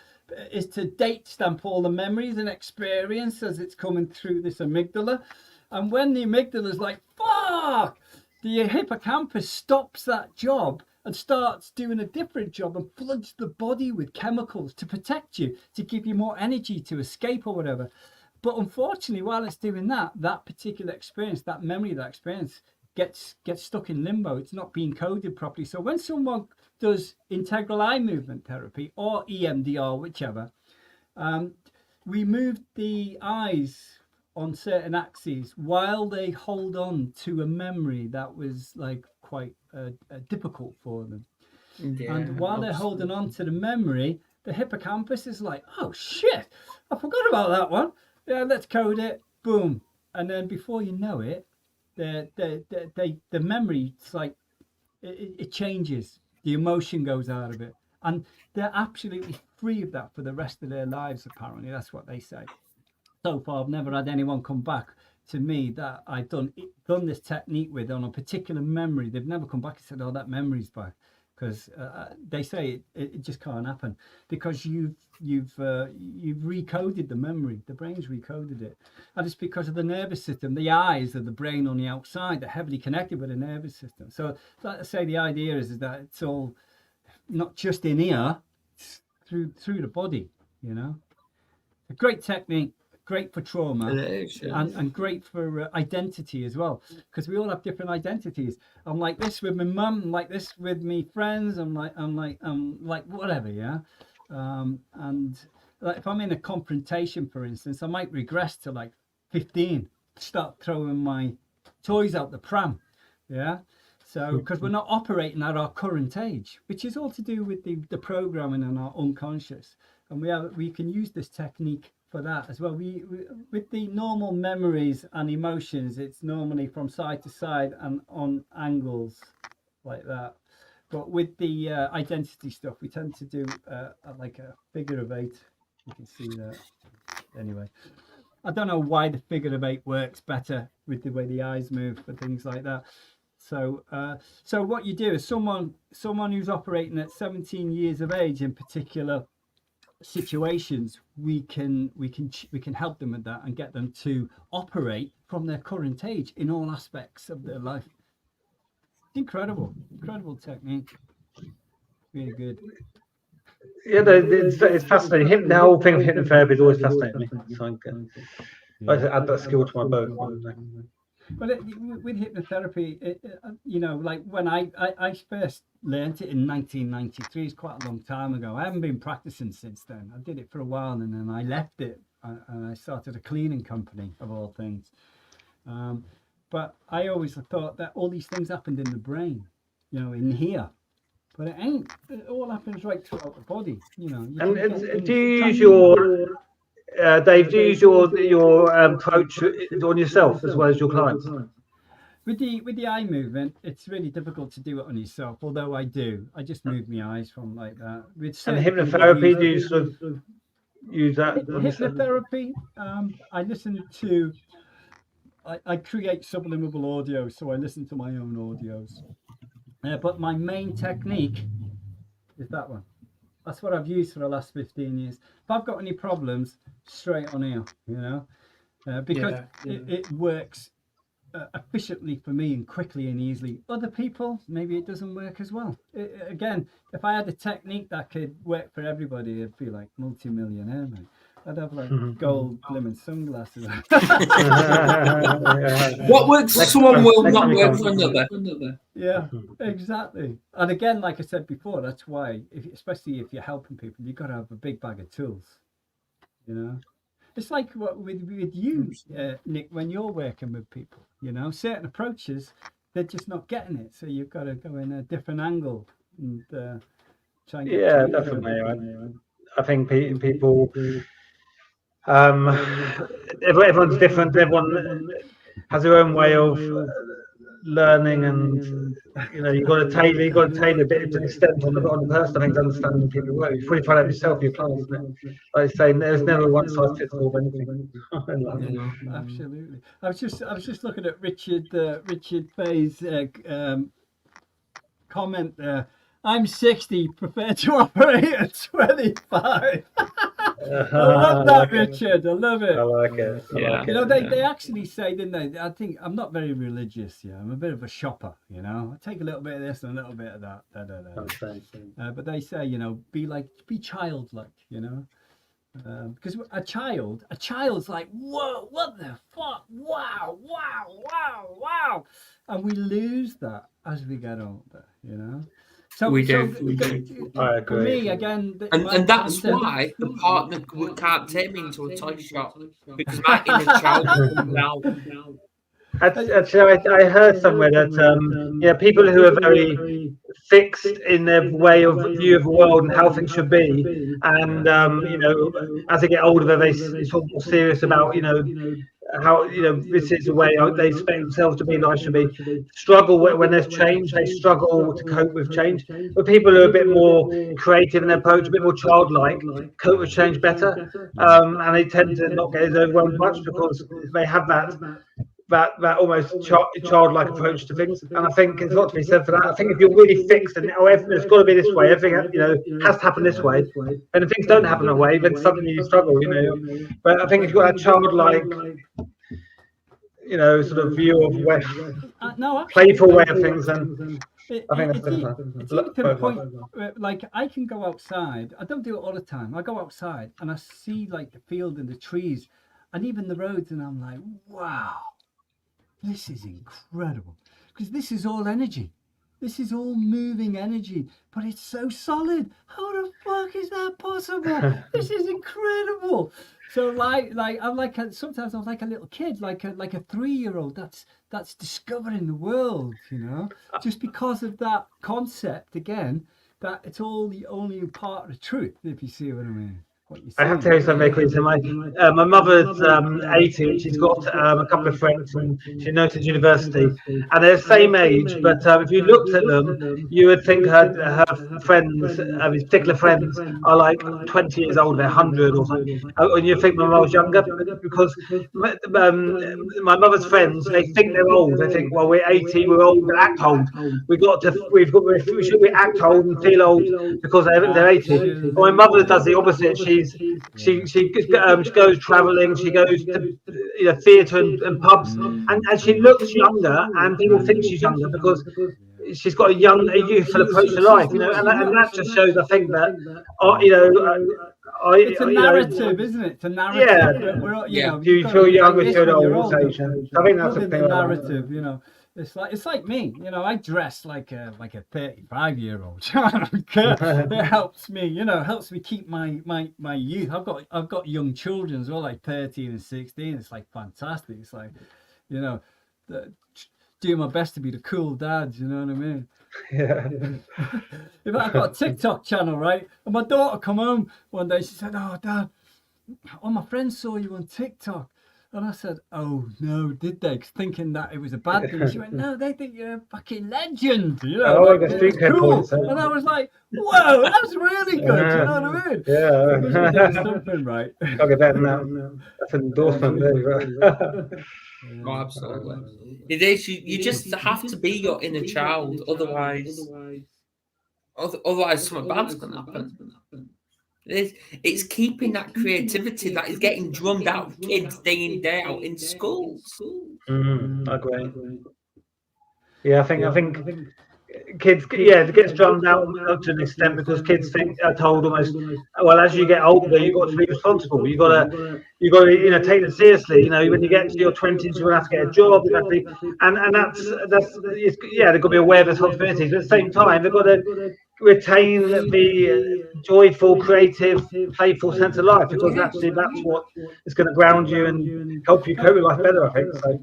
date stamp all the memories and experience as it's coming through this amygdala. And when the amygdala is like, fuck, the hippocampus stops that job and starts doing a different job and floods the body with chemicals to protect you, to give you more energy to escape or whatever. But unfortunately, while it's doing that particular experience, that memory, that experience gets stuck in limbo. It's not being coded properly. So when someone does integral eye movement therapy or EMDR, whichever, we move the eyes on certain axes while they hold on to a memory that was like quite difficult for them. And while they're holding on to the memory, the hippocampus is like, oh shit, I forgot about that one. Yeah, let's code it. Boom. And then before you know it, the memory, it's like it changes. The emotion goes out of it, and they're absolutely free of that for the rest of their lives. Apparently, that's what they say. So far, I've never had anyone come back to me that I've done this technique with on a particular memory. They've never come back and said, "Oh, that memory's back," because they say it just can't happen because you've recoded the memory. The brain's recoded it, and it's because of the nervous system. The eyes are the brain on the outside. They're heavily connected with the nervous system. So, like I say, the idea is that it's all not just in here, it's through the body. A great technique. Great for trauma and great for identity as well, because we all have different identities. I'm like this with my mum, I'm like this with me friends, I'm like whatever, and like if I'm in a confrontation, for instance, I might regress to like 15, start throwing my toys out the pram, so because we're not operating at our current age, which is all to do with the programming and our unconscious, and we can use this technique for that as well. We with the normal memories and emotions, it's normally from side to side and on angles like that. But with the identity stuff, we tend to do like a figure of 8. You can see that. Anyway, I don't know why the figure of 8 works better with the way the eyes move for things like that. So, so what you do is someone who's operating at 17 years of age in particular situations, we can help them with that and get them to operate from their current age in all aspects of their life. Incredible technique. Really good. Yeah, it's fascinating. The whole thing of hypnotherapy has always fascinated me. So I add that skill to my bow. Well, with hypnotherapy, like when I first learned it in 1993, it's quite a long time ago. I haven't been practicing since then. I did it for a while and then I left it and I started a cleaning company of all things. But I always thought that all these things happened in the brain, in here. But it ain't. It all happens right throughout the body, And do you use your Dave? Do you use your approach on yourself as well as your clients? With the eye movement, it's really difficult to do it on yourself. Although I do, I just move my eyes from like that. And hypnotherapy, do you sort of use that? Hypnotherapy. I listen to. I create subliminal audio, so I listen to my own audios. But my main technique is that one. That's what I've used for the last 15 years. If I've got any problems, straight on here, because it works efficiently for me and quickly and easily. Other people, maybe it doesn't work as well. Again, if I had a technique that could work for everybody, I'd be like multi-millionaire, mate. I'd have like gold glimmering sunglasses. What works for someone will not work for another. Yeah, exactly. And again, like I said before, that's why, especially if you're helping people, you've got to have a big bag of tools. It's like what with you, Nick, when you're working with people. Certain approaches, they're just not getting it. So you've got to go in a different angle and try and get. Yeah, definitely. I think people. Everyone's different. Everyone has their own way of learning, and you've got to tailor a bit to the extent on the person. I think to understand people work. You fully find out yourself, your clients. Like I say, there's never one size fits all of anything. Absolutely. I was just looking at Richard Fay's comment there. I'm 60, prefer to operate at 25. I love that, Richard. I love it. I like it. They actually say, didn't they? I think I'm not very religious. I'm a bit of a shopper. I take a little bit of this and a little bit of that. But they say, be childlike. Because a child's like, whoa, what the fuck? Wow, and we lose that as we get older. So we do. I agree. For me, again, and that's why the partner can't take me into a toy shop because my inner child comes out. Actually, I heard somewhere that people who are very fixed in their way of view of the world and how things should be, and as they get older, they sort of more serious about how this is the way they expect themselves to be, life should be. Struggle when there's change. They struggle to cope with change. But people who are a bit more creative in their approach, a bit more childlike, cope with change better, and they tend to not get as overwhelmed much because they have that almost childlike approach to things. And I think there's a lot to be said for that. I think if you're really fixed and it's got to be this way, everything has to happen this way, and if things don't happen that way, then suddenly you struggle. But I think if you've got that childlike sort of view of playful way of things, then I think that's better. It's even to the point where, like, I can go outside. I don't do it all the time. I go outside and I see like the field and the trees and even the roads, and I'm like, wow, this is incredible, because this is all energy. This is all moving energy, but it's so solid. How the fuck is that possible? This is incredible. So sometimes I'm like a little kid, like a 3-year-old that's discovering the world, just because of that concept again, that it's all the only part of the truth, if you see what I mean. what you're I saying. have to tell you something, Chris. My mother's 80, and she's got a couple of friends, and she knows at university, and they're the same age. But if you looked at them, you would think her friends, these particular friends, are like 20 years old, they're 100 or something. And you think my mum was younger because my mother's friends, they think they're old. They think, well, we're 80, we're old, but act old. We should act old and feel old because they're 80. My mother does the opposite. She goes travelling. She goes to theatre and pubs, and she looks younger, and people think she's younger because she's got a youthful approach to life. And that just shows, I think, that it's a narrative, isn't it? It's a narrative. Yeah. We're all, Do you feel younger to an old age? I think that's the the thing. narrative. It's like me. I dress like a 35-year-old. It helps me keep my youth. I've got young children as well, like 13 and 16. It's like fantastic. It's like doing my best to be the cool dad. You know what I mean? Yeah. I've got a TikTok channel, right? And my daughter come home one day. She said, "Oh, Dad, all my friends saw you on TikTok." And I said, "Oh no, did they?" Thinking that it was a bad thing. She went, "No, they think you're a fucking legend." The street cred cool. points. And I was like, "Whoa, that's really good." You know what I mean? Yeah. It must be doing something right. I'll get better than that. That's an endorsement there. Oh, absolutely. It is. You just have to be your inner child. Otherwise something bad's going to happen. It's keeping that creativity that is getting drummed out of kids day in, day out in schools. I agree. Yeah, I think kids, it gets drummed out to an extent because kids are told almost, well, as you get older, you've got to be responsible. You've got to take it seriously. When you get to your 20s, you're going to have to get a job. You have to be, and they've got to be aware of responsibilities. But at the same time, they've got to retain the joyful, creative, playful sense of life because actually that's what is going to ground you and help you cope with life better, I think. So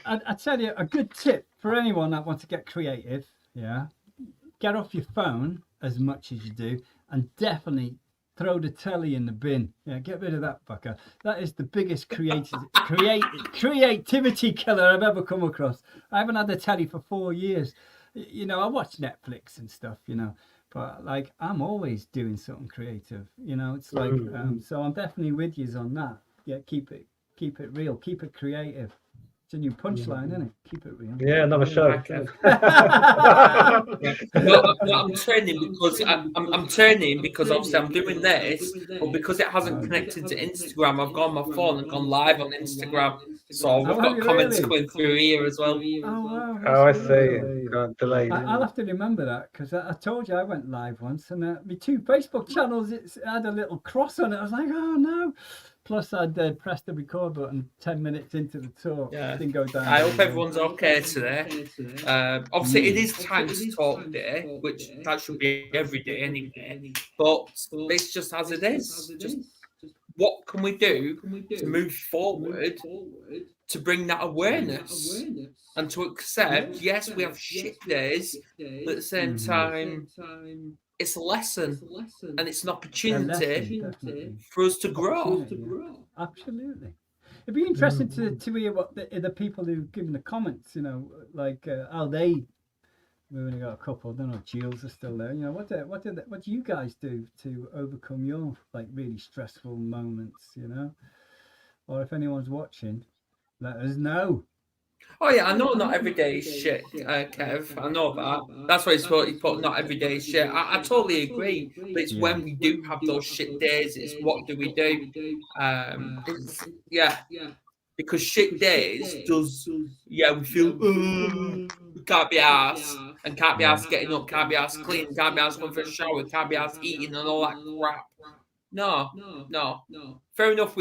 I tell you, a good tip for anyone that wants to get creative. Yeah, get off your phone as much as you do, and definitely throw the telly in the bin. Yeah, get rid of that fucker. That is the biggest creativity killer I've ever come across. I haven't had the telly for 4 years. I watch Netflix and stuff. But like I'm always doing something creative. It's like so I'm definitely with you on that. Yeah, keep it real, keep it creative. It's a new punchline, isn't it? Keep it real. Yeah, another show. I'm turning because obviously I'm doing this, but because it hasn't connected to Instagram, I've gone on my phone and gone live on Instagram. So we've got comments coming through here as well. Oh, wow. I see. Delayed. I'll have to remember that because I told you I went live once, and my 2 Facebook channels, it had a little cross on it. I was like, oh no. Plus, I'd pressed the record button 10 minutes into the talk. Yeah. Didn't go down. I hope everyone's okay today. Obviously, it is Time to Talk Day, which that should be every day anyway. But it's just as it is. Just what can we do to move forward to bring that awareness and to accept, yes, we have shit days, but at the same time, it's a lesson and it's an opportunity for us to grow. Absolutely. It'd be interesting to hear what the people who've given the comments, like how they. We've only got a couple. I don't know if Jules are still there. What do you guys do to overcome your like really stressful moments? Or if anyone's watching, let us know. Oh yeah, I know not every day is shit, Kev. I know that. That's why you put not every day is shit. I totally agree. But it's when we do have those shit days, it's what do we do? Because shit days we feel we can't be arsed and can't be arsed getting up, can't be arsed cleaning, can't be arsed going for a shower, can't be arsed eating and all that crap. No. Fair enough.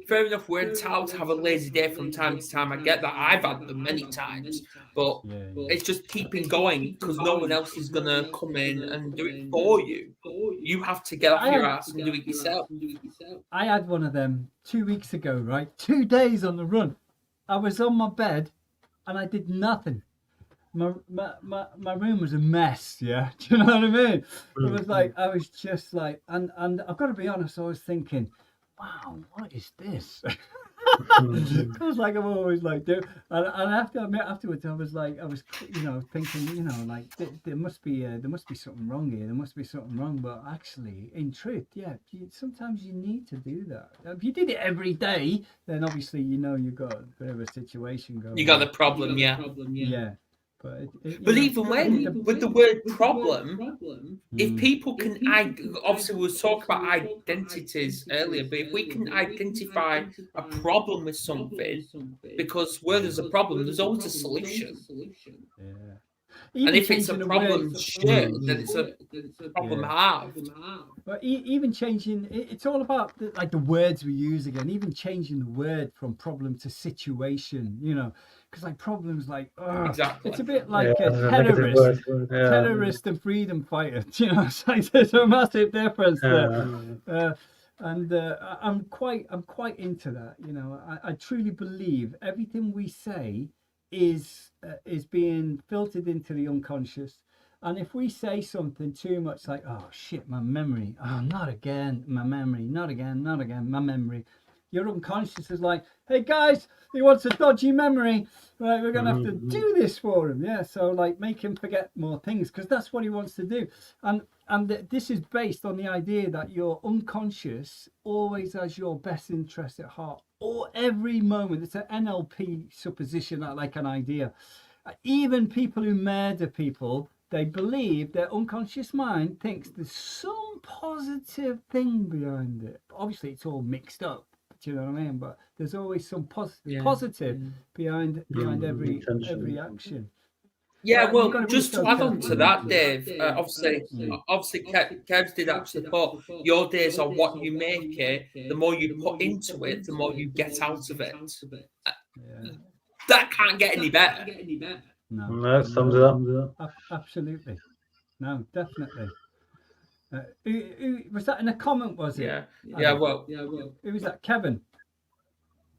Fair enough. We're entitled to have a lazy day from time to time. I get that. I've had them many times, but it's just keeping going because no one else is gonna come in and do it for you. You have to get off your ass and do it yourself. I had one of them 2 weeks ago. Right, 2 days on the run. I was on my bed and I did nothing. my room was a mess. Yeah, do you know what I mean? It was like I was just like, and I've got to be honest. I was thinking, wow, what is this? Because like I'm always like, do and I have to admit afterwards, I was thinking, like there must be something wrong here. There must be something wrong. But actually, in truth, yeah, sometimes you need to do that. If you did it every day, then obviously you've got a bit of a situation going. You got the problem, yeah. Yeah. But even when with the word problem, if people can, obviously we were talking about identities earlier, but if we can identify a problem with something, because where there's a problem, there's always a solution. Yeah. And if it's a problem shared, then it's a problem halved. But even changing, it's all about the words we use again. Even changing the word from problem to situation, because like problems, Exactly. It's a bit like a terrorist and freedom fighter. It's like there's a massive difference there. And I'm quite into that. I truly believe everything we say is being filtered into the unconscious. And if we say something too much like, oh shit, my memory, oh not again, my memory, not again, my memory, your unconscious is like, hey guys, he wants a dodgy memory, right? We're gonna have to do this for him, yeah. So like make him forget more things, because that's what he wants to do. And this is based on the idea that your unconscious always has your best interest at heart, or every moment. It's an NLP supposition, like an idea. Even people who murder people, they believe their unconscious mind thinks there's some positive thing behind it. Obviously, it's all mixed up. Do you know what I mean? But there's always some positive behind every action. Yeah, well, just to add on to that, Dave. Obviously, Kev did actually put your days on what you make it. The more you put into it, the more you get out of it. That can't get any better. No, that sums it up. Absolutely. No, definitely. Who was that in a comment? Was it? Yeah. Well, who was that? Kevin.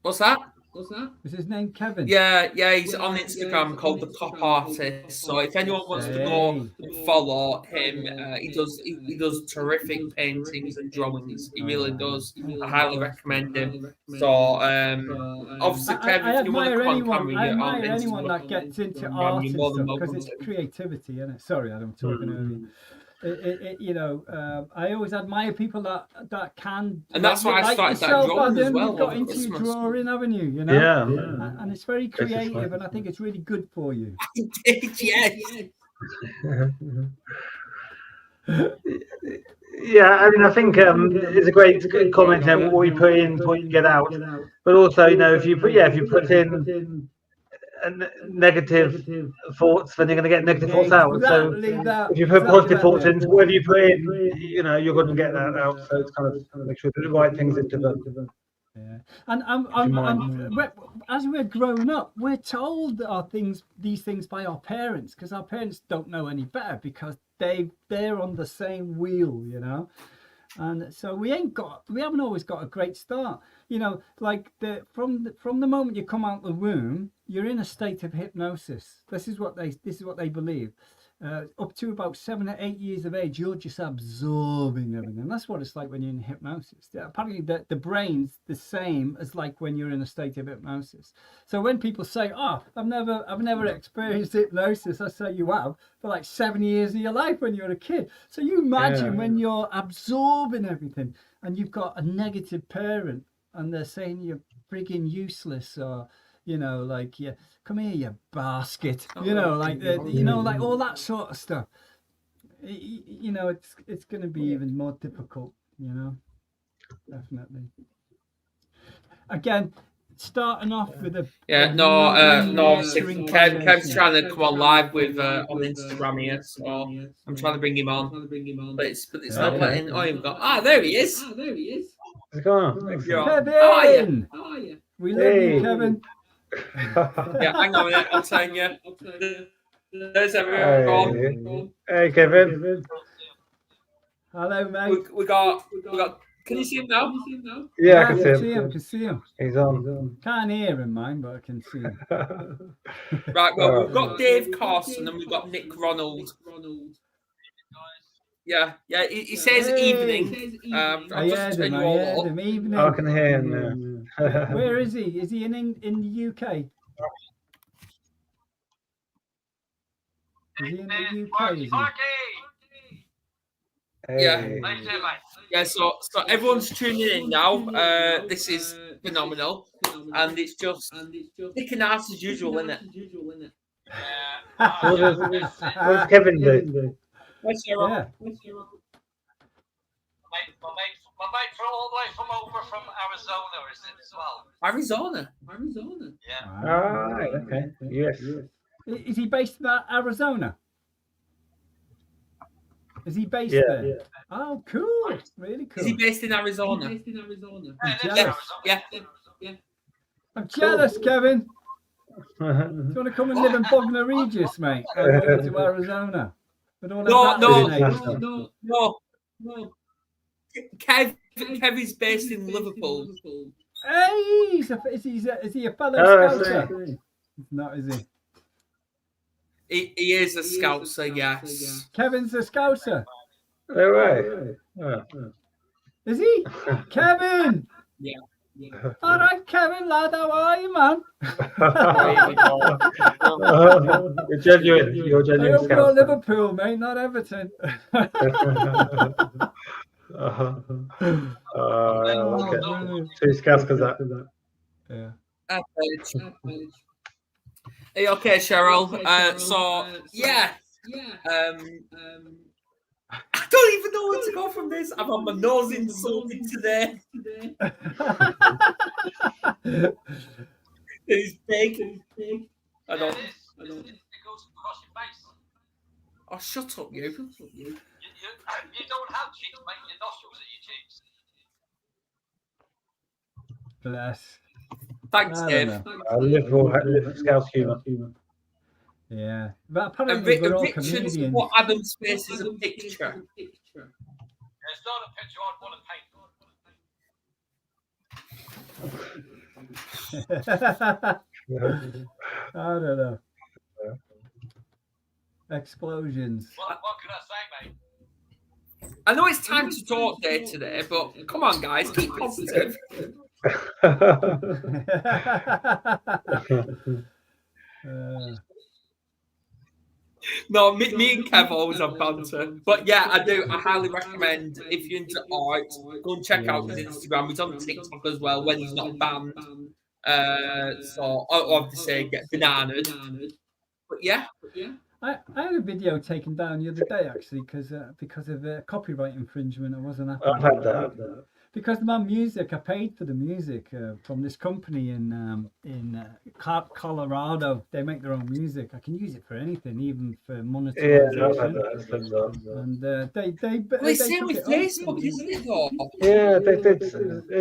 What's that? Was his name Kevin? Yeah. He's on Instagram called the Pop Artist. So if anyone wants to go and follow him, he does terrific paintings and drawings. He really does. I highly recommend him. So obviously, Kev, if you want to come on camera, you're on Instagram. Anyone that gets into art and stuff, because it's creativity, isn't it? Sorry, I'm talking earlier. I always admire people that can, and that's why I started that drawing as well. You've got into your drawing, haven't you? Yeah. And it's very creative, and I think it's really good for you. Yes. Yeah, I mean, I think it's a great comment there. What you put in, what you get out. But also, if you put in negative thoughts, then you're going to get negative thoughts out. So if you put positive thoughts in, whatever you put in, you're going to get that out. So it's kind of make sure the right things into them. Yeah, and as we're grown up, we're told these things by our parents, because our parents don't know any better, because they're on the same wheel, and so we haven't always got a great start, like from the moment you come out the womb, you're in a state of hypnosis. This is what they believe. Up to about 7 or 8 years of age, you're just absorbing everything. That's what it's like when you're in hypnosis. Apparently, the brain's the same as like when you're in a state of hypnosis. So when people say, "Oh, I've never experienced hypnosis," I say, "You have for like 7 years of your life when you were a kid." So you imagine when you're absorbing everything, and you've got a negative parent, and they're saying you're frigging useless, or like, yeah, come here, you basket, like all that sort of stuff. It's going to be even more difficult, definitely. Again, starting off with a obviously Kev's trying to come on live with on Instagram here, so I'm trying to bring him on, but it's not letting. Oh, you've got there he is. What's going on? Kevin, how are you? We love you, Kevin. Yeah, hang on a minute, I'm telling you. There's everyone. Hey, Kevin. Hello, mate. We got Can you see him now? Yeah, I can see him. I him. can see him. He's on. Can't hear him, mine, but I can see him. Right, well, we've got Dave Carson and we've got Nick Ronald. Yeah, he says evening. I heard him, evening. I can hear him now. Where is he? Is he in the UK? Is he in the UK? Is he? Hey. Yeah, so everyone's tuning in now. This is phenomenal. And it's just Nick and Art as usual, isn't it? What does Kevin do? Yeah. My mate from all the way from over from Arizona is it as well. Arizona. Yeah. All right. Okay. Yes. Is he based in Arizona? Is he based there? Yeah. Oh, cool. Really cool. Is he based in Arizona? I'm jealous. Yeah. I'm jealous, Kevin. Do you want to come and live in Bognor Regis, mate? Or go to Arizona? No. Kev is based in Liverpool. Hey, is he a fellow Scouser? Not, is he? He is a Scouser, yes. Kevin's a Scouser. No way. Oh. Is he? Kevin! Yeah. All right, Kevin, lad, how are you, man? You're genuine. You're I genuine. hope you're Liverpool, mate, not Everton. Okay. Two scouts for that. Yeah. Hey, okay, Cheryl. Yeah. I don't even know where to go from this. I've had my nose insulted today. It's big. I don't. It goes across your face. Oh, shut up, you. You don't have cheeks, mate. Your nostrils are your cheeks. Bless. Thanks, Dave. Liverpool Scouts humour. Yeah. But apparently we're all comedians. What Adam's face is a picture. It's not a picture I'd want to paint. I don't know. Explosions. What can I say, mate? I know it's time to talk day today, but come on, guys, keep positive. No, me and Kev always have banter. But yeah, I do. I highly recommend if you're into art, go and check out his Instagram. He's on TikTok as well when he's not banned. So obviously get bananas. But yeah. I had a video taken down the other day actually because of copyright infringement. I wasn't happy. I've had that. Because my music, I paid for the music from this company in Colorado. They make their own music. I can use it for anything, even for monetization. Yeah, I've had that. And They same with Facebook, isn't it? Though? Yeah, they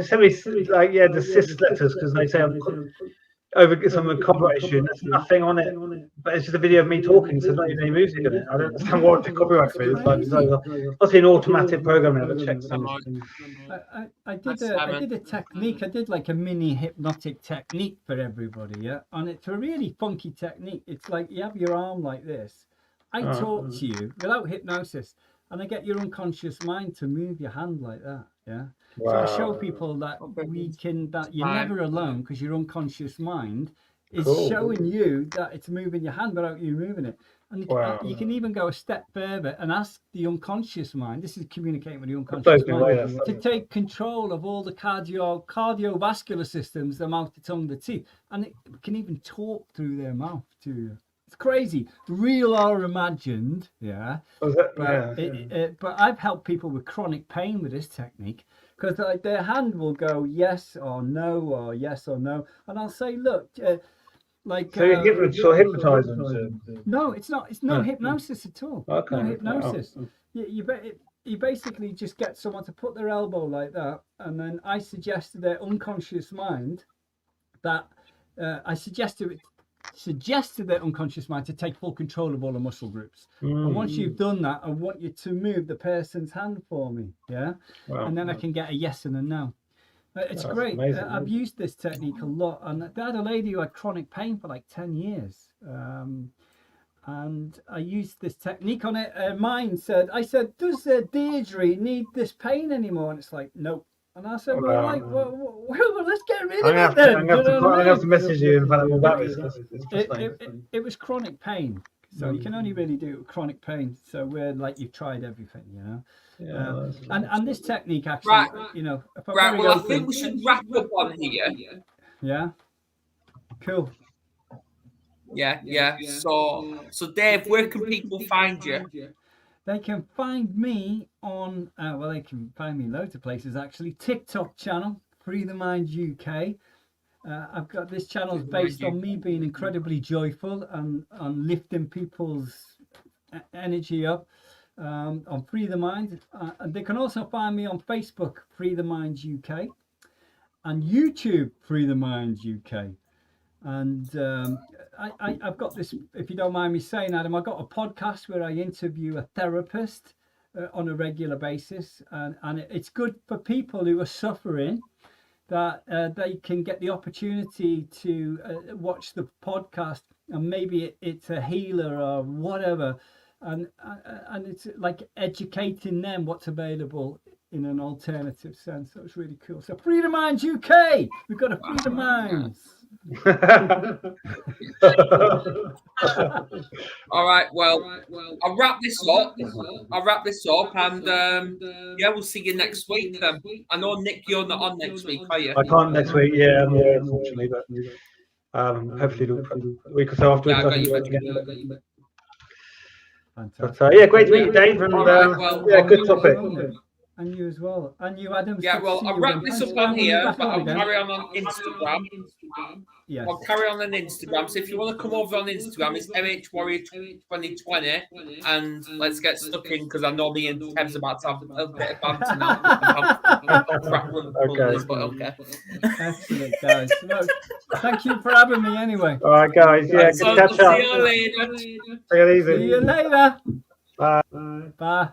send me like the cis letters because they say I'm over some copyright issue. And there's nothing on it, but it's just a video of me talking. So there's not even any music in it. I don't understand what the copyright for is. It's an automatic program now that checks things. I did a technique. I did like a mini hypnotic technique for everybody. Yeah, and it's a really funky technique. It's like you have your arm like this. I talk to you without hypnosis, and I get your unconscious mind to move your hand like that. Yeah. Wow. So I show people that that you're never alone because your unconscious mind is showing you that it's moving your hand without you moving it. And you can even go a step further and ask the unconscious mind, this is communicating with the unconscious mind, to take control of all the cardiovascular systems, the mouth, the tongue, the teeth. And it can even talk through their mouth to you. It's crazy, real or imagined, yeah. But I've helped people with chronic pain with this technique. Because like their hand will go yes or no or yes or no, and I'll say, look, like. So you hypnotise them. No, it's not. It's no hypnosis at all. Okay. No hypnosis. You basically just get someone to put their elbow like that, and then I suggest to their unconscious mind that I suggest to suggest to the unconscious mind to take full control of all the muscle groups. And once you've done that, I want you to move the person's hand for me. Yeah. Wow. And then I can get a yes and a no. It's great. amazing. I've used this technique a lot. And I had a lady who had chronic pain for like 10 years. And I used this technique on it. I said, does Deirdre need this pain anymore? And it's like, nope. And I said, well, let's get rid of it then. I'm going to have to message you and find out more about this. It was chronic pain. So you can only really do it with chronic pain. So we're like, you've tried everything, you know. Yeah, and this technique actually, Right. you know. Right, well, I think we should wrap up on here. Yeah. Cool. Yeah. So Dave, where can people find you? They can find me on, they can find me loads of places actually. TikTok channel, Free the Mind UK. I've got this channel based on me being incredibly joyful and on lifting people's energy up on Free the Mind. And they can also find me on Facebook, Free the Mind UK, and YouTube, Free the Mind UK. And I've got this, if you don't mind me saying, Adam, I've got a podcast where I interview a therapist on a regular basis. And it's good for people who are suffering that they can get the opportunity to watch the podcast, and maybe it's a healer or whatever. And it's like educating them what's available in an alternative sense. So it's really cool. So Free the Mind UK, we've got a Free the Minds. All right, well, I'll wrap this up. And we'll see you next week then. I know, Nick, you're not on next week, are you? I can't next week, unfortunately, but hopefully a week or so afterwards I can do it again. Fantastic. But great to meet you, Dave, and good topic. And you as well. And you, Adam. Yeah, well, I'll wrap this up on here, but I'll carry on Instagram. Yes. I'll carry on Instagram. So if you want to come over on Instagram, it's MHWarrior2020, and let's get stuck in, because I know me and Kev's about to have a bit of banter now. Okay. Excellent, guys. Well, thank you for having me anyway. All right, guys. Yeah, good catch up. See you later. Take it easy. See you later. Bye. Bye.